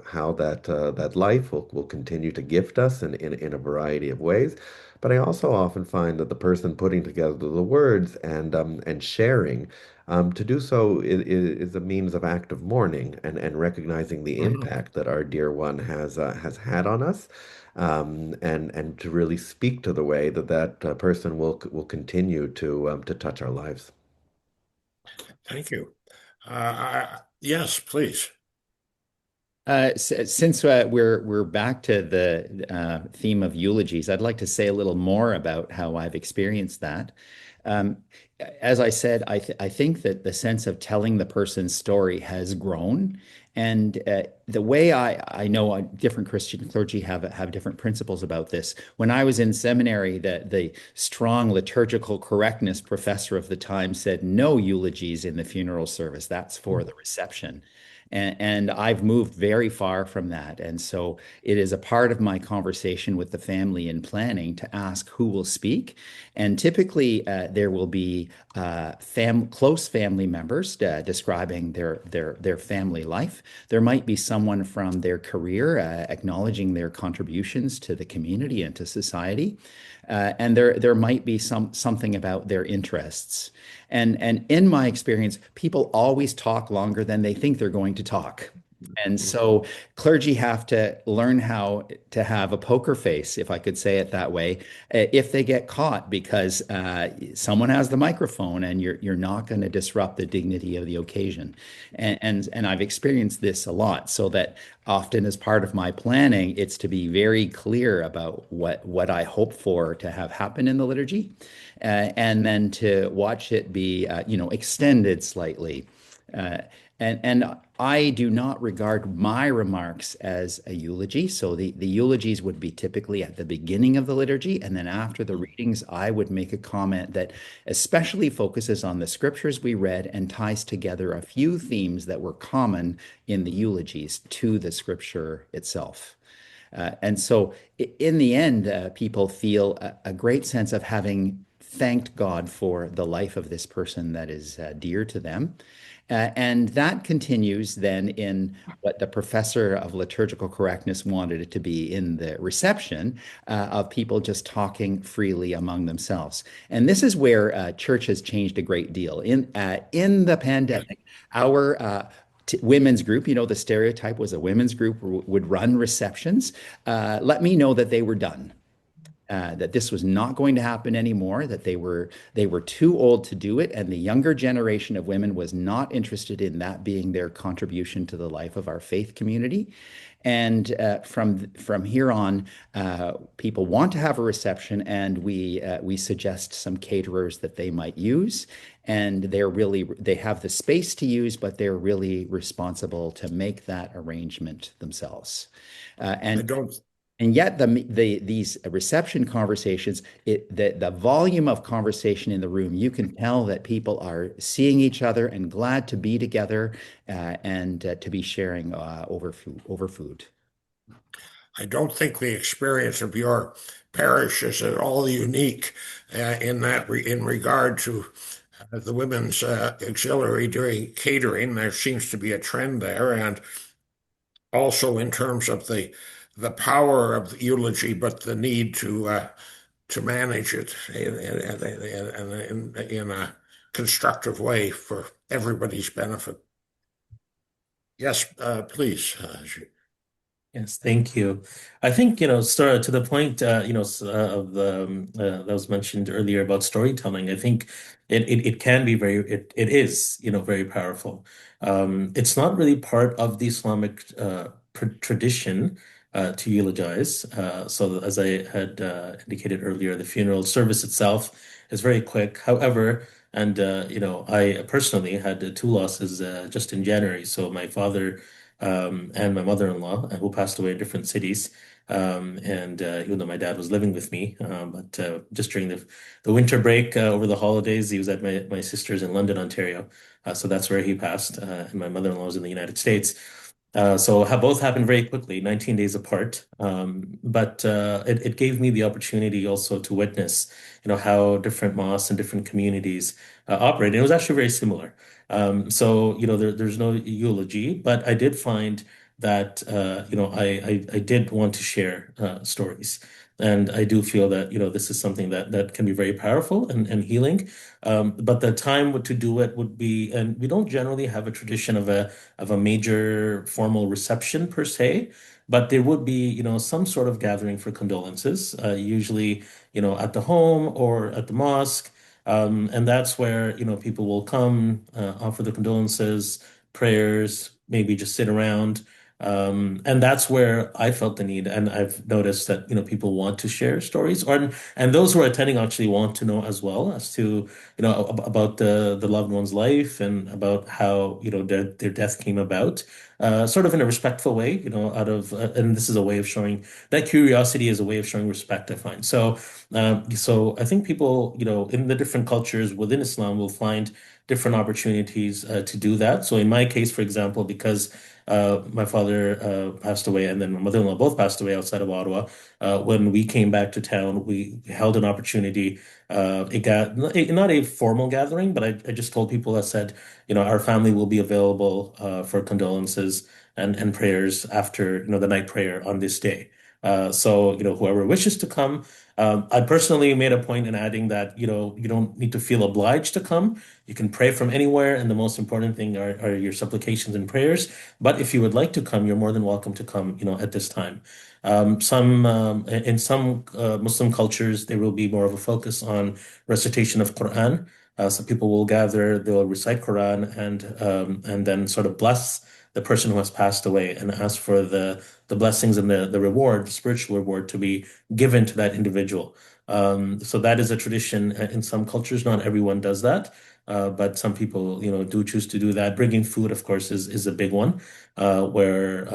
how that life will continue to gift us in a variety of ways. But I also often find that the person putting together the words and sharing, to do so is a means of active mourning and recognizing the Mhm. impact that our dear one has had on us, and to really speak to the way that person will continue to touch our lives. Thank you. Yes, please. Since we're back to the theme of eulogies, I'd like to say a little more about how I've experienced that. Um, as I said, I think that the sense of telling the person's story has grown, And the way I know different Christian clergy have different principles about this. When I was in seminary, the strong liturgical correctness professor of the time said no eulogies in the funeral service. That's for the reception. And I've moved very far from that. And so it is a part of my conversation with the family in planning to ask who will speak. And typically, there will be close family members describing their family life. There might be someone from their career acknowledging their contributions to the community and to society. And there might be something about their interests. And in my experience, people always talk longer than they think they're going to talk. And so clergy have to learn how to have a poker face, if I could say it that way, if they get caught because someone has the microphone and you're not going to disrupt the dignity of the occasion. And I've experienced this a lot, so that often as part of my planning, it's to be very clear about what I hope for to have happen in the liturgy, and then to watch it be extended slightly. Uh, and I do not regard my remarks as a eulogy. So the eulogies would be typically at the beginning of the liturgy. And then after the readings, I would make a comment that especially focuses on the scriptures we read and ties together a few themes that were common in the eulogies to the scripture itself. And so in the end, people feel a great sense of having thanked God for the life of this person that is dear to them. And that continues then in what the professor of liturgical correctness wanted it to be in the reception, of people just talking freely among themselves. And this is where church has changed a great deal. In the pandemic, our women's group, the stereotype was a women's group would run receptions. Let me know that they were done. That this was not going to happen anymore, that they were too old to do it, and the younger generation of women was not interested in that being their contribution to the life of our faith community. And from here on, people want to have a reception, and we suggest some caterers that they might use, and they have the space to use, but they're really responsible to make that arrangement themselves. Uh, I and don't and yet, these reception conversations, the volume of conversation in the room, you can tell that people are seeing each other and glad to be together, and to be sharing over food. I don't think the experience of your parish is at all unique in regard to the women's auxiliary doing catering. There seems to be a trend there, and also in terms of the power of the eulogy, but the need to manage it in a constructive way for everybody's benefit. Yes, please. Yes, thank you. I think, to the point, of the that was mentioned earlier about storytelling. I think it can be it is, very powerful. It's not really part of the Islamic tradition to eulogize. So as I had indicated earlier, the funeral service itself is very quick. However, and I personally had two losses just in January. So my father and my mother-in-law, who passed away in different cities. And even though my dad was living with me, but just during the winter break over the holidays, he was at my sister's in London, Ontario. So that's where he passed. And my mother-in-law was in the United States. So both happened very quickly, 19 days apart. But it gave me the opportunity also to witness, how different mosques and different communities operate. And it was actually very similar. So, there's no eulogy, but I did find that, I did want to share stories. And I do feel that, this is something that can be very powerful and healing. But the time to do it would be, and we don't generally have a tradition of a major formal reception per se, but there would be, some sort of gathering for condolences, usually, at the home or at the mosque. And that's where, people will come, offer the condolences, prayers, maybe just sit around. And that's where I felt the need. And I've noticed that, people want to share stories, and those who are attending actually want to know as well as to, about the loved one's life and about how, their death came about. sort of in a respectful way, and this is a way of showing that curiosity is a way of showing respect, I find. So I think people, in the different cultures within Islam will find different opportunities to do that. So in my case, for example, because my father passed away and then my mother-in-law both passed away outside of Ottawa. When we came back to town, we held an opportunity. Not a formal gathering, but I just told people, I said, our family will be available for condolences and prayers after, the night prayer on this day. So, whoever wishes to come. I personally made a point in adding that, you don't need to feel obliged to come. You can pray from anywhere, and the most important thing are your supplications and prayers. But if you would like to come, you're more than welcome to come, at this time. In some Muslim cultures, there will be more of a focus on recitation of Quran. So people will gather, they'll recite Quran and then sort of bless the person who has passed away and ask for the blessings and the reward, the spiritual reward to be given to that individual. So that is a tradition in some cultures. Not everyone does that. But some people, do choose to do that. Bringing food, of course, is a big one, where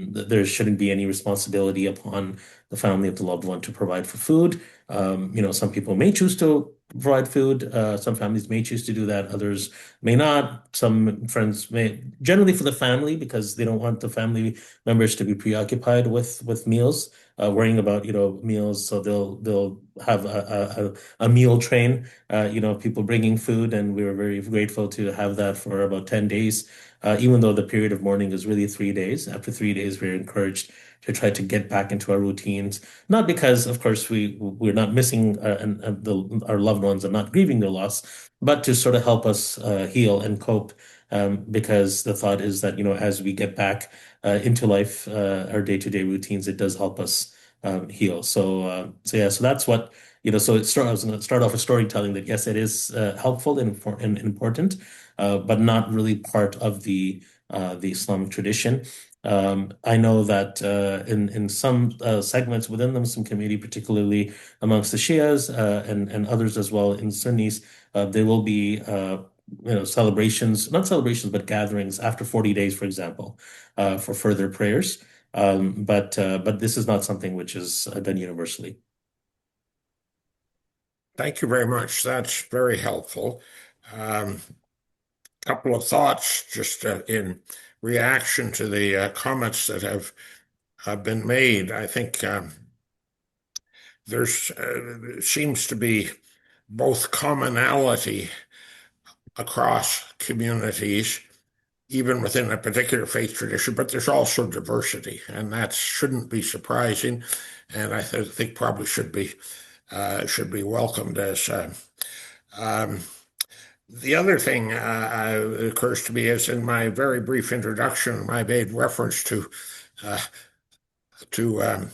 there shouldn't be any responsibility upon the family of the loved one to provide for food. Some people may choose to provide food. Some families may choose to do that. Others may not. Some friends may, generally for the family, because they don't want the family members to be preoccupied with meals, worrying about, meals. So they'll have a meal train, people bringing food, and we were very grateful to have that for about 10 days. Even though the period of mourning is really 3 days. After 3 days, we're encouraged to try to get back into our routines. Not because, of course, we're not missing our loved ones and not grieving their loss, but to sort of help us heal and cope. Because the thought is that, as we get back into life, our day-to-day routines, it does help us heal. So yeah, so that's what, I was going to start off with storytelling that yes, it is helpful and important, but not really part of the Islamic tradition. I know that in some segments within the Muslim community, particularly amongst the Shias and others as well in Sunnis, there will be celebrations, not celebrations, but gatherings after 40 days, for example, for further prayers. But this is not something which is done universally. Thank you very much. That's very helpful. Um, Couple of thoughts just in reaction to the comments that have been made. I think there's seems to be both commonality across communities, even within a particular faith tradition, but there's also diversity, and that shouldn't be surprising, and I think probably should be welcomed as. Um, the other thing occurs to me is in my very brief introduction, I made reference uh, to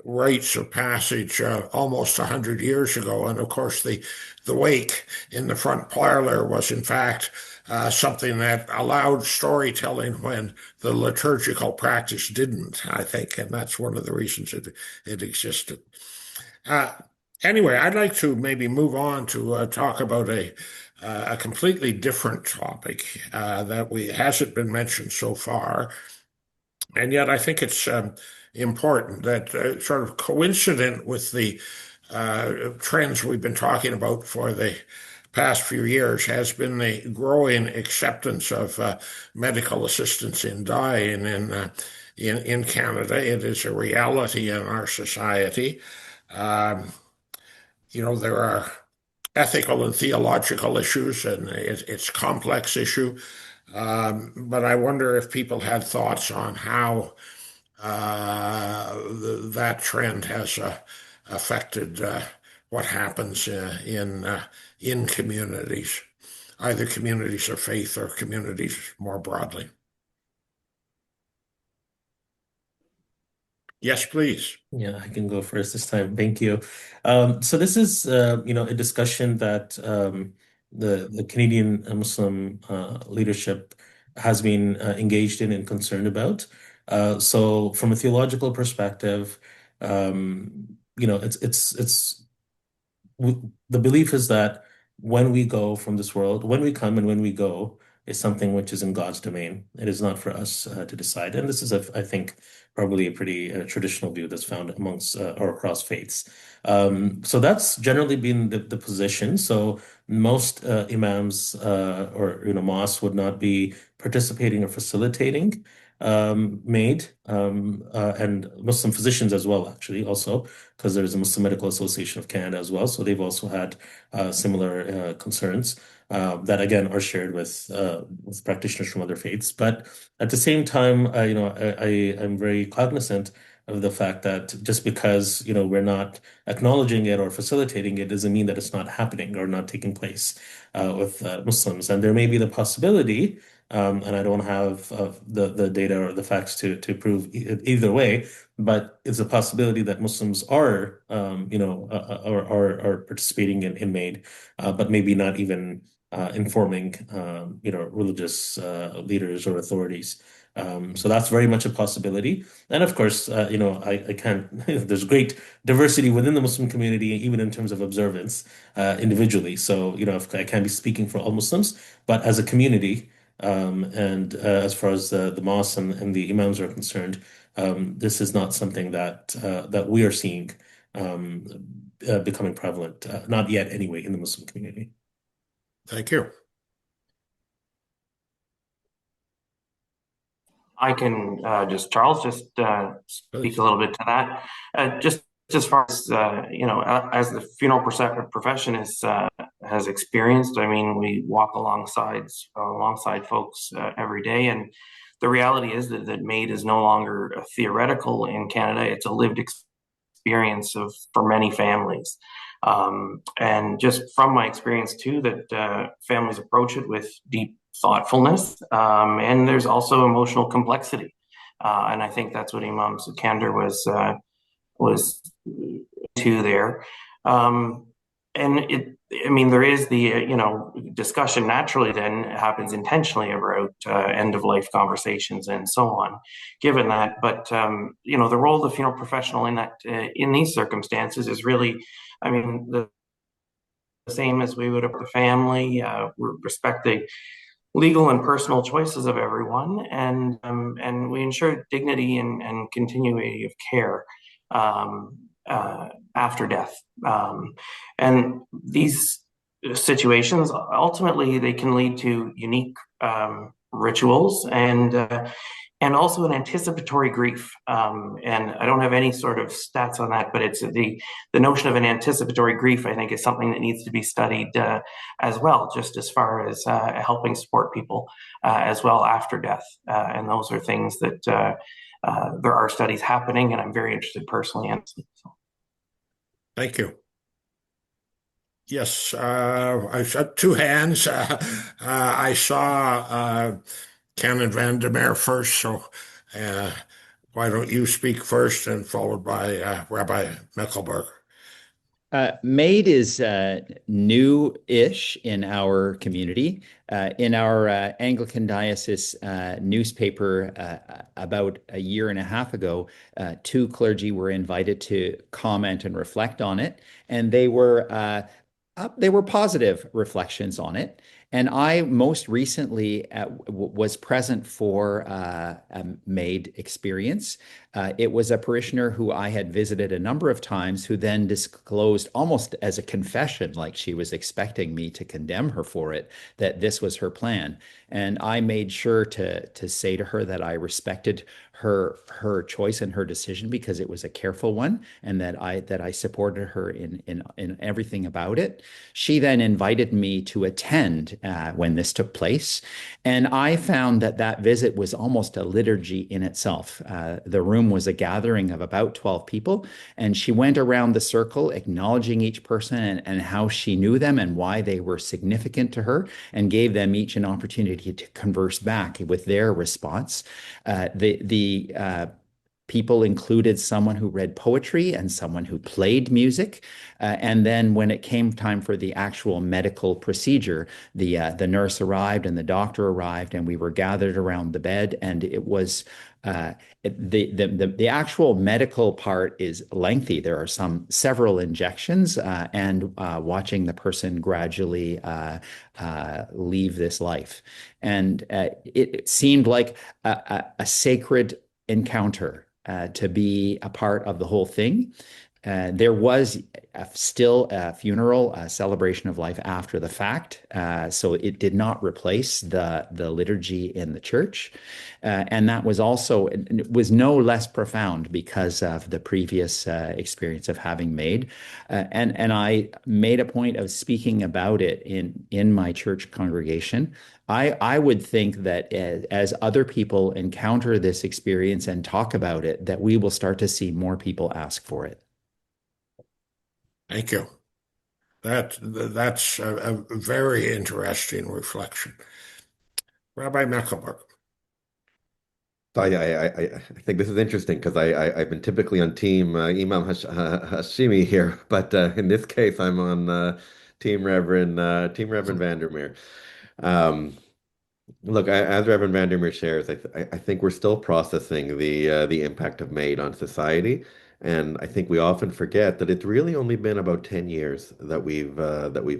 rites of passage almost 100 years ago, and of course the wake in the front parlor was in fact something that allowed storytelling when the liturgical practice didn't. I think, and that's one of the reasons it existed. Uh, anyway, I'd like to maybe move on to talk about a completely different topic that we hasn't been mentioned so far, and yet I think it's important that sort of coincident with the trends we've been talking about for the past few years has been the growing acceptance of medical assistance in dying in Canada. It is a reality in our society. Um, there are ethical and theological issues, and it's a complex issue. But I wonder if people had thoughts on how that trend has affected what happens in communities, either communities of faith or communities more broadly. Yes, please. Yeah, I can go first this time. Thank you. So this is, a discussion that the Canadian Muslim leadership has been engaged in and concerned about. So from a theological perspective, it's the belief is that when we go from this world, when we come and when we go, is something which is in God's domain. It is not for us to decide. And this is, I think, probably a pretty traditional view that's found amongst or across faiths. So that's generally been the position. So most imams or mosques would not be participating or facilitating MAID and Muslim physicians as well, actually, also, because there's a Muslim Medical Association of Canada as well. So they've also had similar concerns that, again, are shared with practitioners from other faiths. But at the same time, I'm very cognizant of the fact that just because, we're not acknowledging it or facilitating it doesn't mean that it's not happening or not taking place with Muslims. And there may be the possibility, and I don't have the data or the facts to prove either way, but it's a possibility that Muslims are participating in MAID, but maybe not even informing, religious leaders or authorities. So that's very much a possibility. And of course, I can't, there's great diversity within the Muslim community, even in terms of observance individually. So, I can't be speaking for all Muslims, but as a community, and as far as the mosques and the imams are concerned, this is not something that we are seeing becoming prevalent, not yet anyway, in the Muslim community. Thank you. I can Charles, speak a little bit to that. Just as far as as the funeral profession is has experienced. I mean, we walk alongside folks every day, and the reality is that MAID is no longer theoretical in Canada. It's a lived experience for many families. And just from my experience too, that families approach it with deep thoughtfulness, and there's also emotional complexity, and I think that's what Imam Sikander was to there. And I mean, there is the discussion naturally then happens intentionally about end of life conversations and so on. Given that, but the role of the funeral professional in these circumstances is really, I mean, the same as we would have the family. We respect the legal and personal choices of everyone, and we ensure dignity and continuity of care after death. And these situations ultimately they can lead to unique rituals and also an anticipatory grief. And I don't have any sort of stats on that, but it's the notion of an anticipatory grief, I think, is something that needs to be studied as well, just as far as helping support people as well after death. And those are things that there are studies happening, and I'm very interested personally in. So. Thank you. Yes, I saw two hands. I saw Canon Van der Meer first, so why don't you speak first and followed by Rabbi Michelberg? MAID is new-ish in our community. In our Anglican Diocese newspaper about a year and a half ago, two clergy were invited to comment and reflect on it, and they were positive reflections on it. And I most recently was present for a MAID experience. It was a parishioner who I had visited a number of times who then disclosed almost as a confession, like she was expecting me to condemn her for it, that this was her plan. And I made sure to say to her that I respected her choice and her decision because it was a careful one, and that I supported her in everything about it. She then invited me to attend when this took place, and I found that visit was almost a liturgy in itself. The room was a gathering of about 12 people, and she went around the circle acknowledging each person and how she knew them and why they were significant to her, and gave them each an opportunity to converse back with their response. The people included someone who read poetry and someone who played music. And then when it came time for the actual medical procedure, the nurse arrived and the doctor arrived, and we were gathered around the bed. And it was Uh, the actual medical part is lengthy. There are several injections and watching the person gradually leave this life. And it seemed like a sacred encounter to be a part of the whole thing. There was still a funeral, a celebration of life after the fact. So it did not replace the liturgy in the church. And that was also, it was no less profound because of the previous experience of having made. And I made a point of speaking about it in my church congregation. I would think that as other people encounter this experience and talk about it, that we will start to see more people ask for it. Thank you. That's a very interesting reflection. Rabbi Mecklenburg. So I think this is interesting because I've been typically on team Imam Hashimi here, but in this case I'm on Team Reverend Vandermeer. Um, Look, as Reverend Vandermeer shares, I think we're still processing the impact of MAID on society, and I think we often forget that it's really only been about 10 years that we've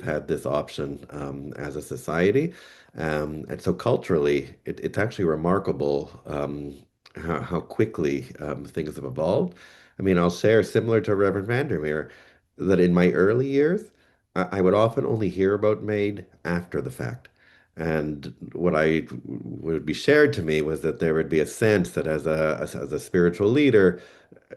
had this option as a society, and so culturally, it's actually remarkable how quickly things have evolved. I mean, I'll share similar to Reverend Vandermeer that in my early years, I would often only hear about MAID after the fact. And what I would be shared to me was that there would be a sense that as a spiritual leader,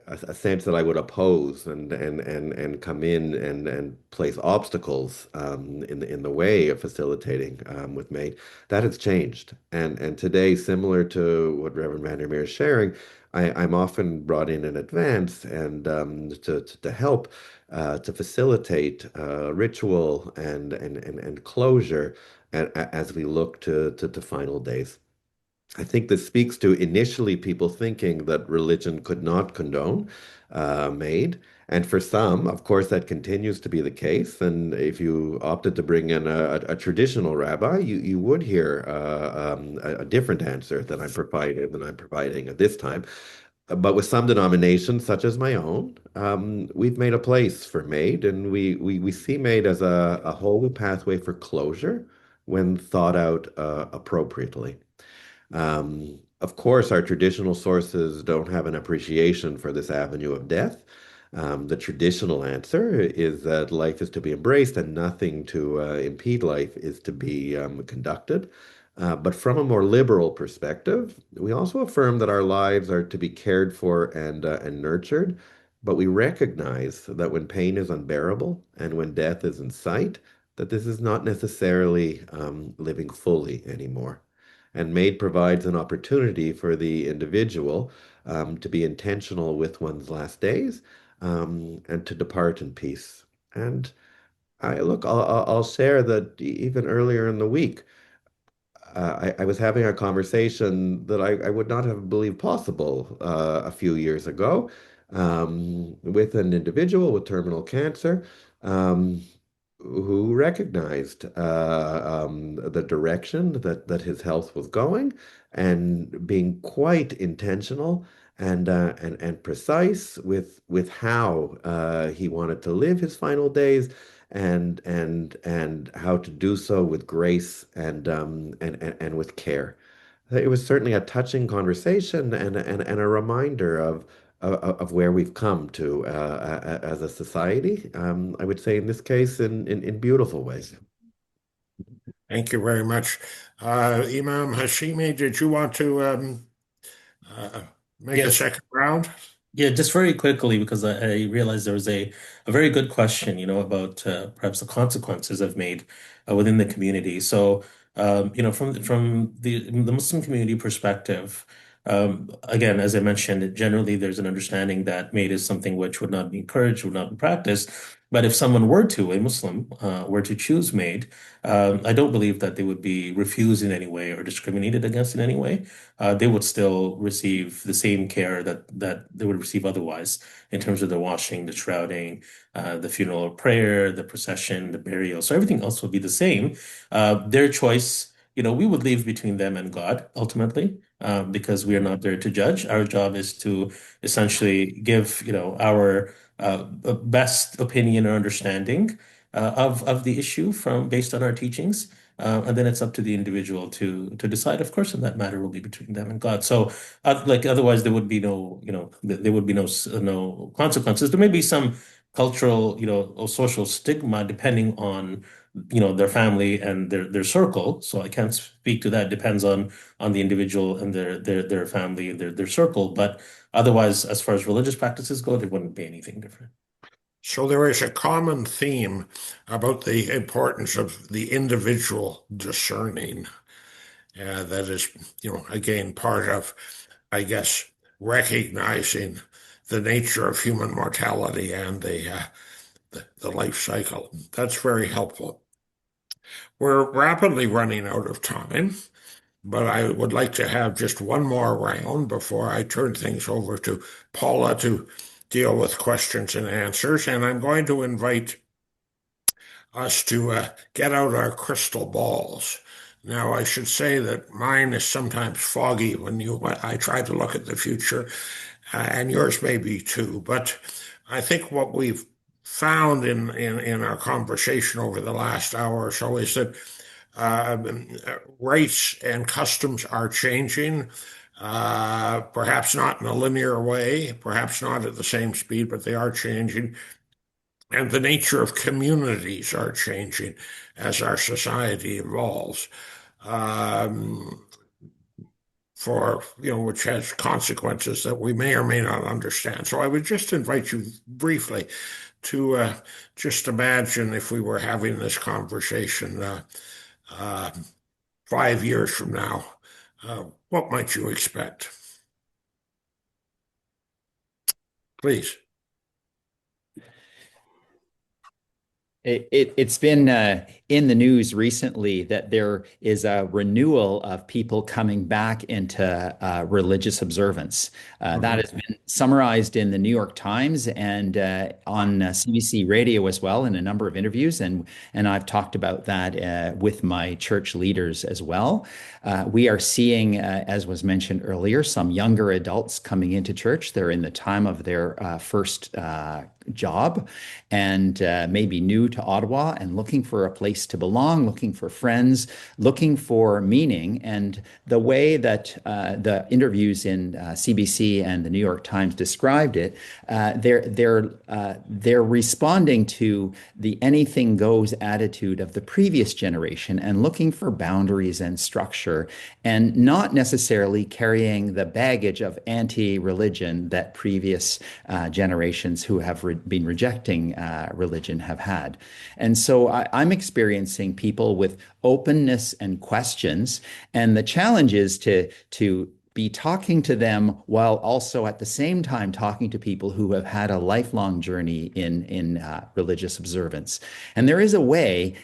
a sense that I would oppose and come in and place obstacles in the way of facilitating with MAID. That has changed. And today, similar to what Reverend Vandermeer is sharing, I'm often brought in advance and to help to facilitate ritual and closure as we look to final days. I think this speaks to initially people thinking that religion could not condone MAID. And for some, of course, that continues to be the case. And if you opted to bring in a traditional rabbi, you would hear a different answer than I'm providing at this time. But with some denominations, such as my own, we've made a place for MAID, and we see MAID as a whole pathway for closure when thought out appropriately. Of course, our traditional sources don't have an appreciation for this avenue of death. The traditional answer is that life is to be embraced and nothing to impede life is to be conducted. But from a more liberal perspective, we also affirm that our lives are to be cared for and nurtured. But we recognize that when pain is unbearable and when death is in sight, that this is not necessarily living fully anymore. And MAID provides an opportunity for the individual to be intentional with one's last days and to depart in peace. And I'll share that even earlier in the week, I was having a conversation that I would not have believed possible a few years ago with an individual with terminal cancer. Um, who recognized the direction that his health was going and being quite intentional and precise with how he wanted to live his final days and how to do so with grace and with care. It was certainly a touching conversation and a reminder of where we've come to as a society. I would say in this case, in beautiful ways. Thank you very much. Imam Hashimi, did you want to uh, make a Yes. second round? Yeah, just very quickly, because I realized there was a very good question, about perhaps the consequences of MAID within the community. So, from the Muslim community perspective, again, as I mentioned, generally there's an understanding that MAID is something which would not be encouraged, would not be practiced. But if someone a Muslim, were to choose MAID, I don't believe that they would be refused in any way or discriminated against in any way. They would still receive the same care that they would receive otherwise in terms of the washing, the shrouding, the funeral prayer, the procession, the burial. So everything else would be the same. Their choice, we would leave between them and God ultimately. because we are not there to judge. Our job is to essentially give, our best opinion or understanding of the issue from based on our teachings. And then it's up to the individual to decide. Of course, and that matter will be between them and God. So, like otherwise, there would be no, there would be no consequences. There may be some cultural, or social stigma depending on, their family and their circle. So I can't speak to that. Depends on the individual and their family and their circle. But otherwise, as far as religious practices go, there wouldn't be anything different. So there is a common theme about the importance of the individual discerning. That is, again, part of, I guess, recognizing the nature of human mortality and the life cycle. That's very helpful. We're rapidly running out of time, but I would like to have just one more round before I turn things over to Paula to deal with questions and answers. And I'm going to invite us to get out our crystal balls. Now, I should say that mine is sometimes foggy I try to look at the future, and yours may be too. But I think what we've found in our conversation over the last hour or so is that rites and customs are changing. Perhaps not in a linear way, perhaps not at the same speed, but they are changing. And the nature of communities are changing as our society evolves, um, which has consequences that we may or may not understand. So I would just invite you briefly to just imagine if we were having this conversation uh, 5 years from now, what might you expect? Please. It's been in the news recently that there is a renewal of people coming back into religious observance. That has been summarized in the New York Times and on CBC radio as well in a number of interviews, and I've talked about that with my church leaders as well. We are seeing, as was mentioned earlier, some younger adults coming into church. They're in the time of their first job and maybe new to Ottawa and looking for a place to belong, looking for friends, looking for meaning. And the way that the interviews in CBC and the New York Times described it, they're responding to the anything goes attitude of the previous generation and looking for boundaries and structure and not necessarily carrying the baggage of anti-religion that previous generations who have been rejecting religion have had. And so I'm experiencing people with openness and questions. And the challenge is to be talking to them while also at the same time talking to people who have had a lifelong journey in religious observance. And there is a way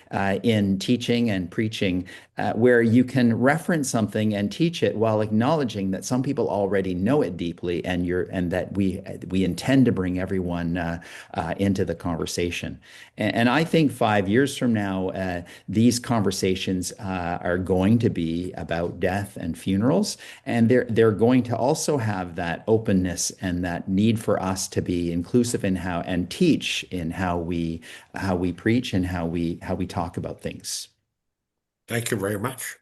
in teaching and preaching where you can reference something and teach it while acknowledging that some people already know it deeply, and that we intend to bring everyone into the conversation. And I think 5 years from now, these conversations are going to be about death and funerals, and they're going to also have that openness and that need for us to be inclusive in how and teach in how we preach and how we talk about things. Thank you very much.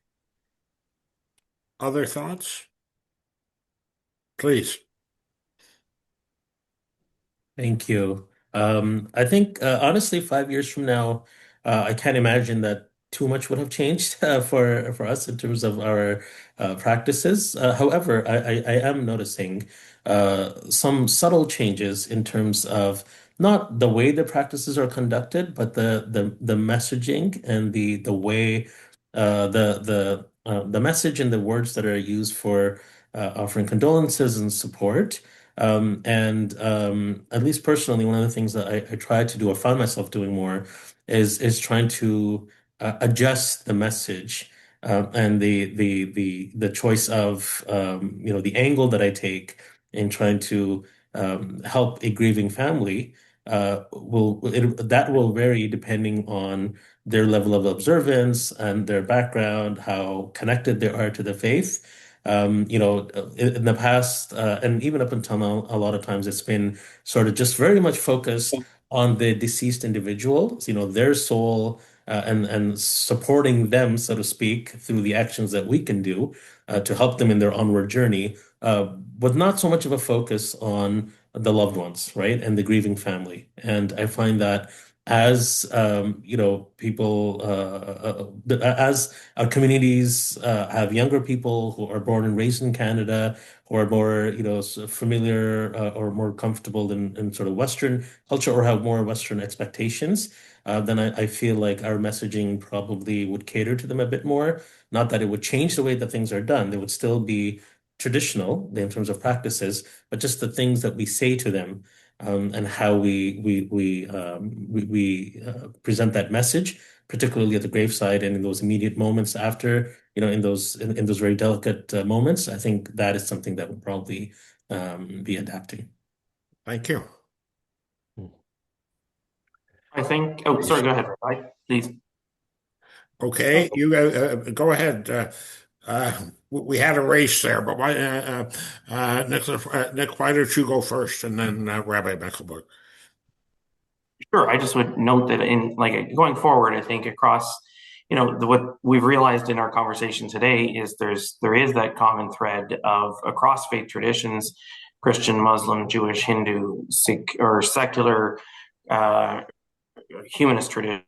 Other thoughts? Please. Thank you. I think honestly, 5 years from now, I can't imagine that too much would have changed for us in terms of our practices. However, I am noticing some subtle changes in terms of not the way the practices are conducted, but the messaging and the way the message and the words that are used for offering condolences and support. And at least personally, one of the things that I try to do or find myself doing more is trying to adjust the message and the choice of the angle that I take in trying to help a grieving family that will vary depending on their level of observance and their background, how connected they are to the faith. In the past, and even up until now, a lot of times it's been sort of just very much focused on the deceased individuals, their soul, and supporting them, so to speak, through the actions that we can do to help them in their onward journey, but not so much of a focus on the loved ones, right, and the grieving family. And I find that as people, as our communities have younger people who are born and raised in Canada, who are more, familiar or more comfortable in sort of Western culture or have more Western expectations, then I feel like our messaging probably would cater to them a bit more. Not that it would change the way that things are done. They would still be traditional in terms of practices, but just the things that we say to them, and how we present that message, particularly at the graveside and in those immediate moments after, in those very delicate moments. I think that is something that would probably be adapting. Thank you. I think, oh, sorry, go ahead, Rabbi, please. Okay, you go ahead. We had a race there, but Nick, why don't you go first, and then Rabbi Meckelberg? Sure. I just would note that in like going forward, I think across, what we've realized in our conversation today is there is that common thread of across faith traditions, Christian, Muslim, Jewish, Hindu, Sikh, or secular, uh, humanist traditions,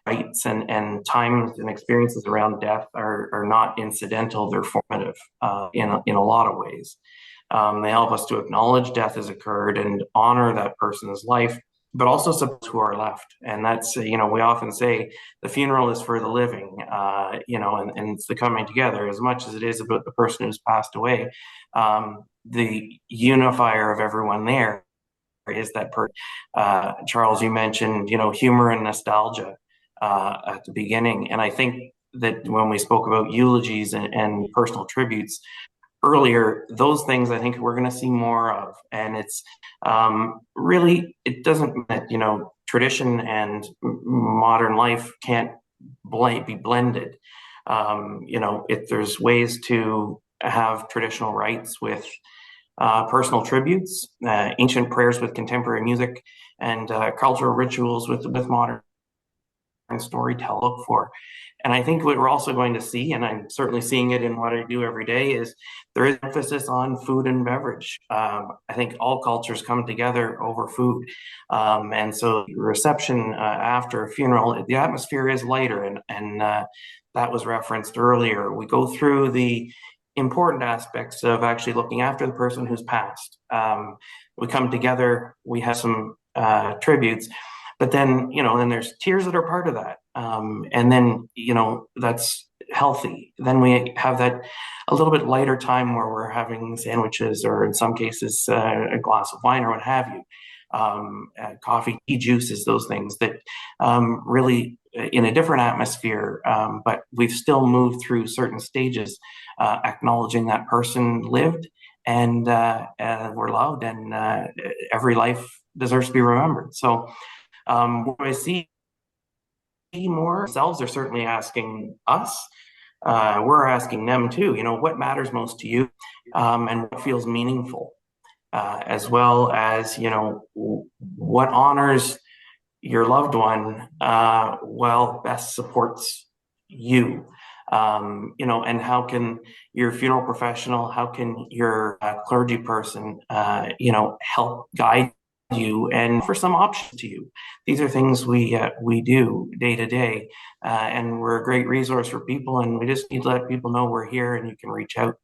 rights and times and experiences around death are not incidental; they're formative in a lot of ways. They help us to acknowledge death has occurred and honor that person's life, but also support who are left. And that's, we often say the funeral is for the living, and it's the coming together as much as it is about the person who's passed away. The unifier of everyone there is that Charles, you mentioned, humor and nostalgia at the beginning. And I think that when we spoke about eulogies and personal tributes, earlier, those things I think we're going to see more of. And it's really, it doesn't, tradition and modern life can't be blended. If there's ways to have traditional rites with personal tributes, ancient prayers with contemporary music, and cultural rituals with modern storytelling, look for. And I think what we're also going to see, and I'm certainly seeing it in what I do every day, is there is emphasis on food and beverage. I think all cultures come together over food. And so the reception after a funeral, the atmosphere is lighter, and that was referenced earlier. We go through the important aspects of actually looking after the person who's passed. We come together, we have some tributes, but then, then there's tears that are part of that. And then, that's healthy. Then we have that a little bit lighter time where we're having sandwiches or in some cases a glass of wine or what have you. Coffee, tea, juices, those things that really in a different atmosphere, but we've still moved through certain stages, acknowledging that person lived and were loved, and every life deserves to be remembered. So what I see more themselves, they're certainly asking us. We're asking them too. What matters most to you, and what feels meaningful, as well as what honors your loved one, best supports you. And how can your funeral professional, how can your clergy person, help guide you and for some options to you. These are things we do day to day, and we're a great resource for people. And we just need to let people know we're here, and you can reach out.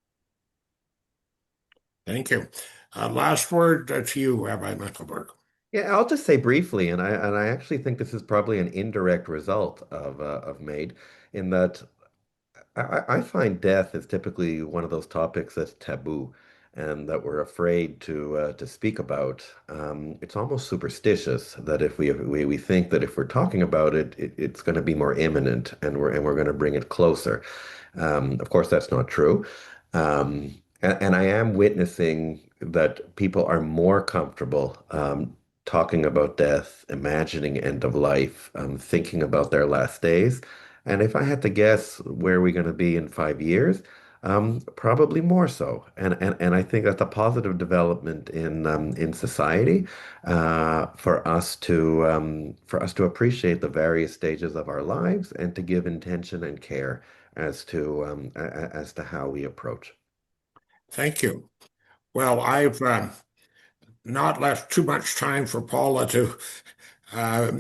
Thank you. Last word to you, Rabbi Meckelberg. Yeah, I'll just say briefly, and I actually think this is probably an indirect result of MAID, in that I find death is typically one of those topics that's taboo and that we're afraid to speak about. It's almost superstitious that if we think that if we're talking about it's going to be more imminent, and we're going to bring it closer. Of course, that's not true. And I am witnessing that people are more comfortable talking about death, imagining end of life, thinking about their last days. And if I had to guess where we're going to be in 5 years, Probably more so, and I think that's a positive development in society for us to appreciate the various stages of our lives and to give intention and care as to how we approach. Thank you. Well, I've not left too much time for Paula to uh,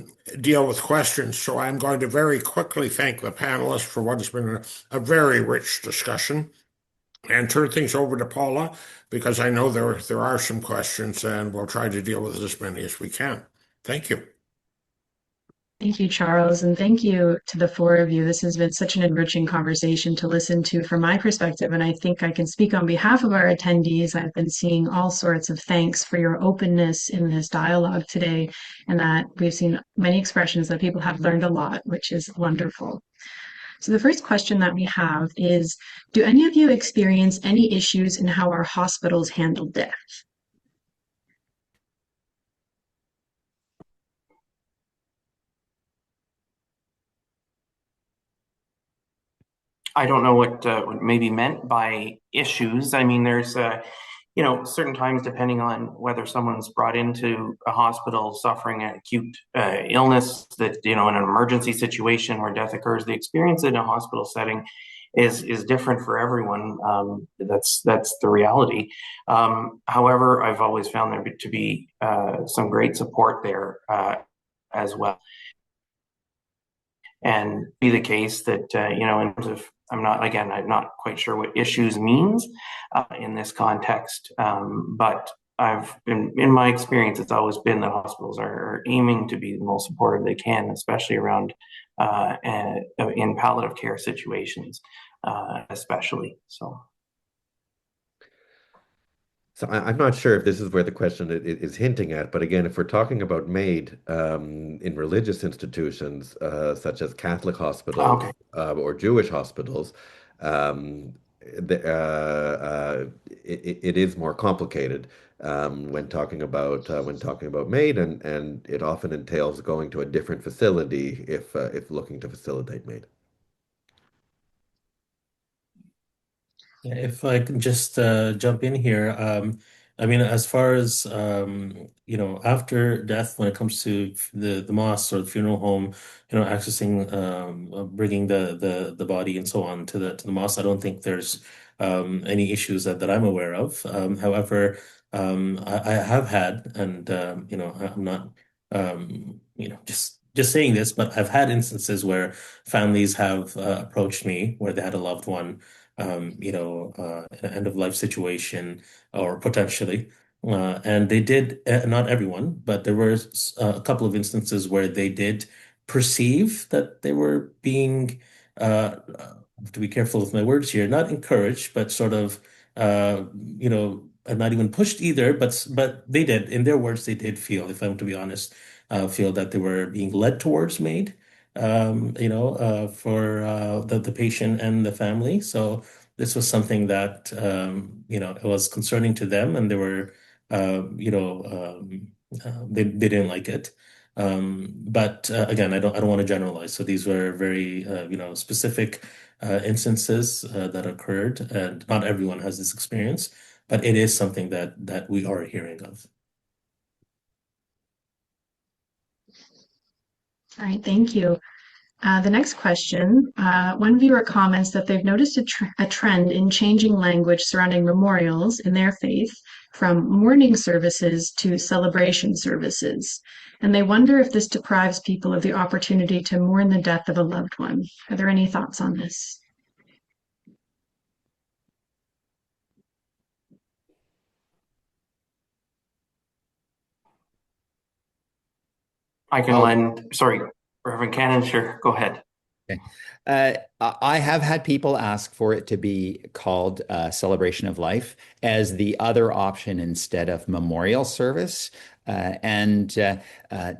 deal with questions, so I'm going to very quickly thank the panelists for what has been a very rich discussion and turn things over to Paula because I know there are some questions and we'll try to deal with as many as we can. Thank you. Thank you, Charles, and thank you to the four of you. This has been such an enriching conversation to listen to from my perspective, and I think I can speak on behalf of our attendees. I've been seeing all sorts of thanks for your openness in this dialogue today, and that we've seen many expressions that people have learned a lot, which is wonderful. So the first question that we have is, do any of you experience any issues in how our hospitals handle death? I don't know what may be meant by issues. I mean, there's certain times depending on whether someone's brought into a hospital suffering an acute illness that in an emergency situation where death occurs, the experience in a hospital setting is different for everyone. That's the reality. However, I've always found there to be some great support there as well. And be the case that in terms of I'm not quite sure what issues means in this context, but I've been in my experience, it's always been that hospitals are aiming to be the most supportive they can, especially around in palliative care situations, especially. So I'm not sure if this is where the question is hinting at, but again, if we're talking about MAID in religious institutions such as Catholic hospitals Okay. or Jewish hospitals, um, it is more complicated when talking about MAID, and it often entails going to a different facility if looking to facilitate MAID. Yeah, if I can just jump in here, I mean, as far as after death, when it comes to the mosque or the funeral home, accessing, bringing the body and so on to the mosque, I don't think there's any issues that I'm aware of. However, I have had, and I'm not, just saying this, but I've had instances where families have approached me where they had a loved one in an end of life situation or potentially. And they did, not everyone, but there were a couple of instances where they did perceive that they were being, I have to be careful with my words here, not encouraged, but sort of, and not even pushed either, but they did, in their words, they did feel, if I'm to be honest, feel that they were being led towards MAID for the patient and the family. So this was something that, it was concerning to them, and they were, they didn't like it. But again, I don't want to generalize. So these were very, specific instances that occurred, and not everyone has this experience, but it is something that we are hearing of. All right, thank you. The next question, one viewer comments that they've noticed a trend in changing language surrounding memorials in their faith from mourning services to celebration services. And they wonder if this deprives people of the opportunity to mourn the death of a loved one. Are there any thoughts on this? I can lend. Sorry, Reverend Cannon. Sure, go ahead. Okay. I have had people ask for it to be called Celebration of Life as the other option instead of memorial service. And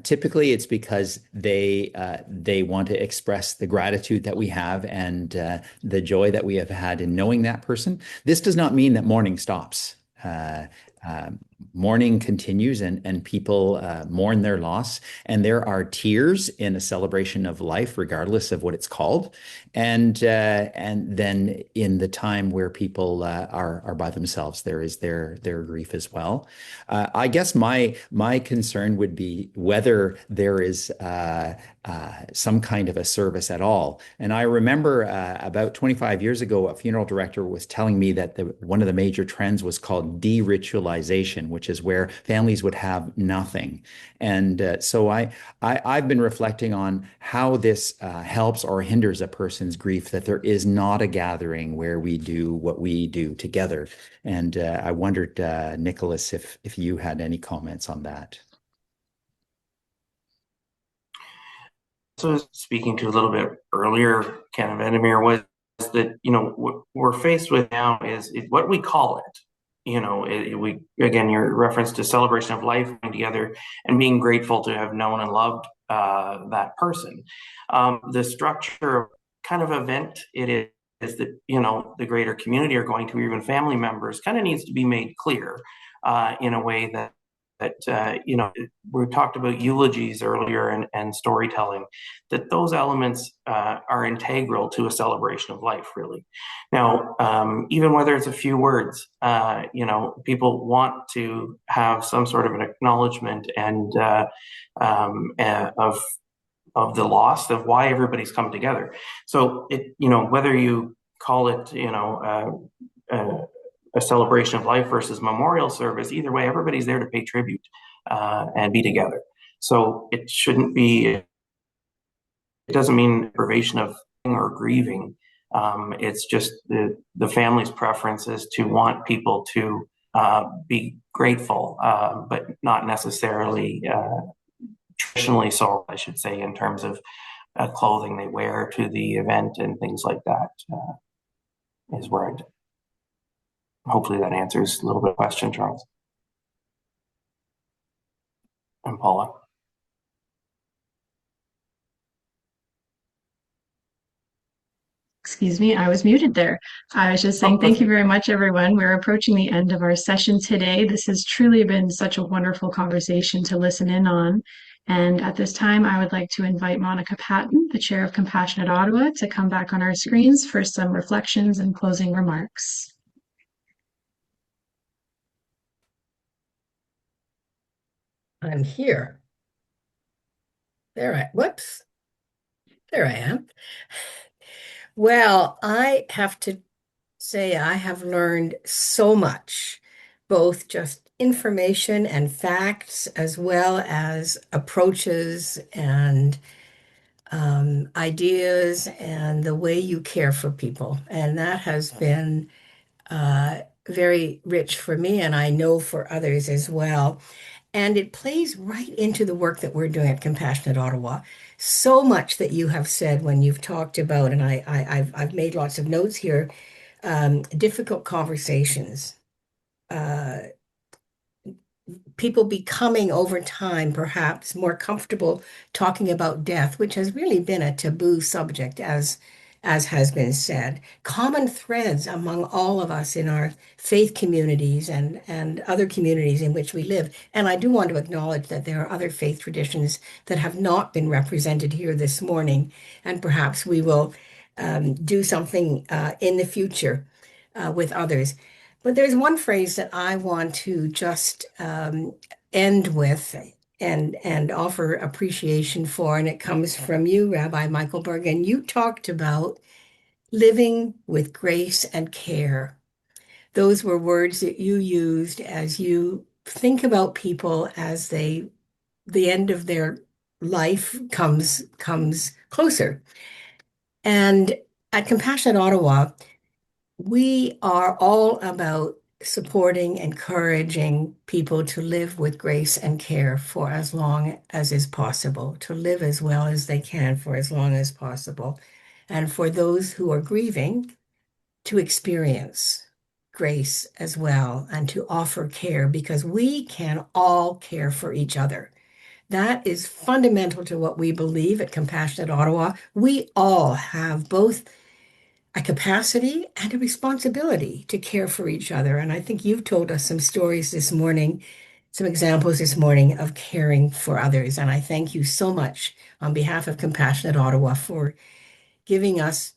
typically it's because they want to express the gratitude that we have and the joy that we have had in knowing that person. This does not mean that mourning stops. uh, mourning continues and people mourn their loss. And there are tears in a celebration of life, regardless of what it's called. And then in the time where people are by themselves, there is their grief as well. I guess my concern would be whether there is some kind of a service at all. And I remember about 25 years ago, a funeral director was telling me that one of the major trends was called de-ritualization, which is where families would have nothing. And I've been reflecting on how this helps or hinders a person's grief, that there is not a gathering where we do what we do together. And I wondered, Nicholas, if you had any comments on that. So speaking to a little bit earlier, kind of Edmure, was that, what we're faced with now is what we call it. We, again, your reference to celebration of life coming together and being grateful to have known and loved that person. The structure kind of event it is that, the greater community are going to, even family members, kind of needs to be made clear in a way that we talked about eulogies earlier and storytelling, that those elements are integral to a celebration of life, really. Now, even whether it's a few words, people want to have some sort of an acknowledgement and of the loss of why everybody's come together. So whether you call it, a celebration of life versus memorial service, either way, everybody's there to pay tribute and be together. So it shouldn't be, it doesn't mean deprivation of or grieving. It's just the family's preference is to want people to be grateful, but not necessarily traditionally so, I should say, in terms of clothing they wear to the event and things like that, is where I'd hopefully that answers a little bit of question, Charles. And Paula. Excuse me, I was muted there. I was just saying thank you very much, everyone. We're approaching the end of our session today. This has truly been such a wonderful conversation to listen in on. And at this time, I would like to invite Monica Patton, the Chair of Compassionate Ottawa, to come back on our screens for some reflections and closing remarks. I'm here. Whoops. There I am. Well, I have to say I have learned so much, both just information and facts, as well as approaches and ideas and the way you care for people. And that has been very rich for me, and I know for others as well. And it plays right into the work that we're doing at Compassionate Ottawa. So much that you have said when you've talked about, and I've made lots of notes here, difficult conversations, uh, people becoming over time perhaps more comfortable talking about death, which has really been a taboo subject, as has been said. Common threads among all of us in our faith communities and other communities in which we live. And I do want to acknowledge that there are other faith traditions that have not been represented here this morning, and perhaps we will do something in the future with others. But there's one phrase that I want to just end with and offer appreciation for, and it comes from you, Rabbi Michael Bergen. You talked about living with grace and care. Those were words that you used as you think about people as the end of their life comes closer. And at Compassionate Ottawa, we are all about supporting, encouraging people to live with grace and care for as long as is possible, to live as well as they can for as long as possible. And for those who are grieving, to experience grace as well and to offer care, because we can all care for each other. That is fundamental to what we believe at Compassionate Ottawa. We all have both a capacity and a responsibility to care for each other. And I think you've told us some stories this morning, some examples this morning of caring for others. And I thank you so much on behalf of Compassionate Ottawa for giving us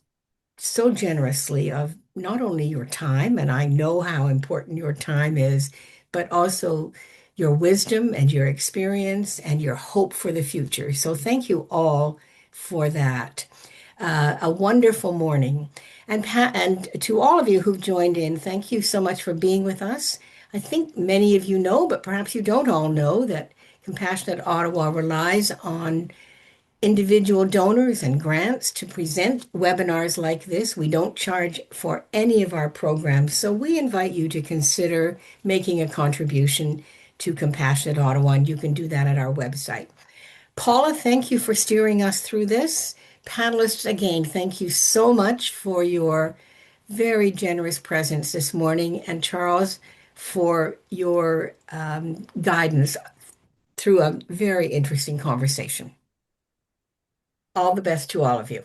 so generously of not only your time, and I know how important your time is, but also your wisdom and your experience and your hope for the future. So thank you all for that. A wonderful morning. And to all of you who've joined in, thank you so much for being with us. I think many of you know, but perhaps you don't all know, that Compassionate Ottawa relies on individual donors and grants to present webinars like this. We don't charge for any of our programs, so we invite you to consider making a contribution to Compassionate Ottawa, and you can do that at our website. Paula, thank you for steering us through this. Panelists, again, thank you so much for your very generous presence this morning, and Charles, for your guidance through a very interesting conversation. All the best to all of you.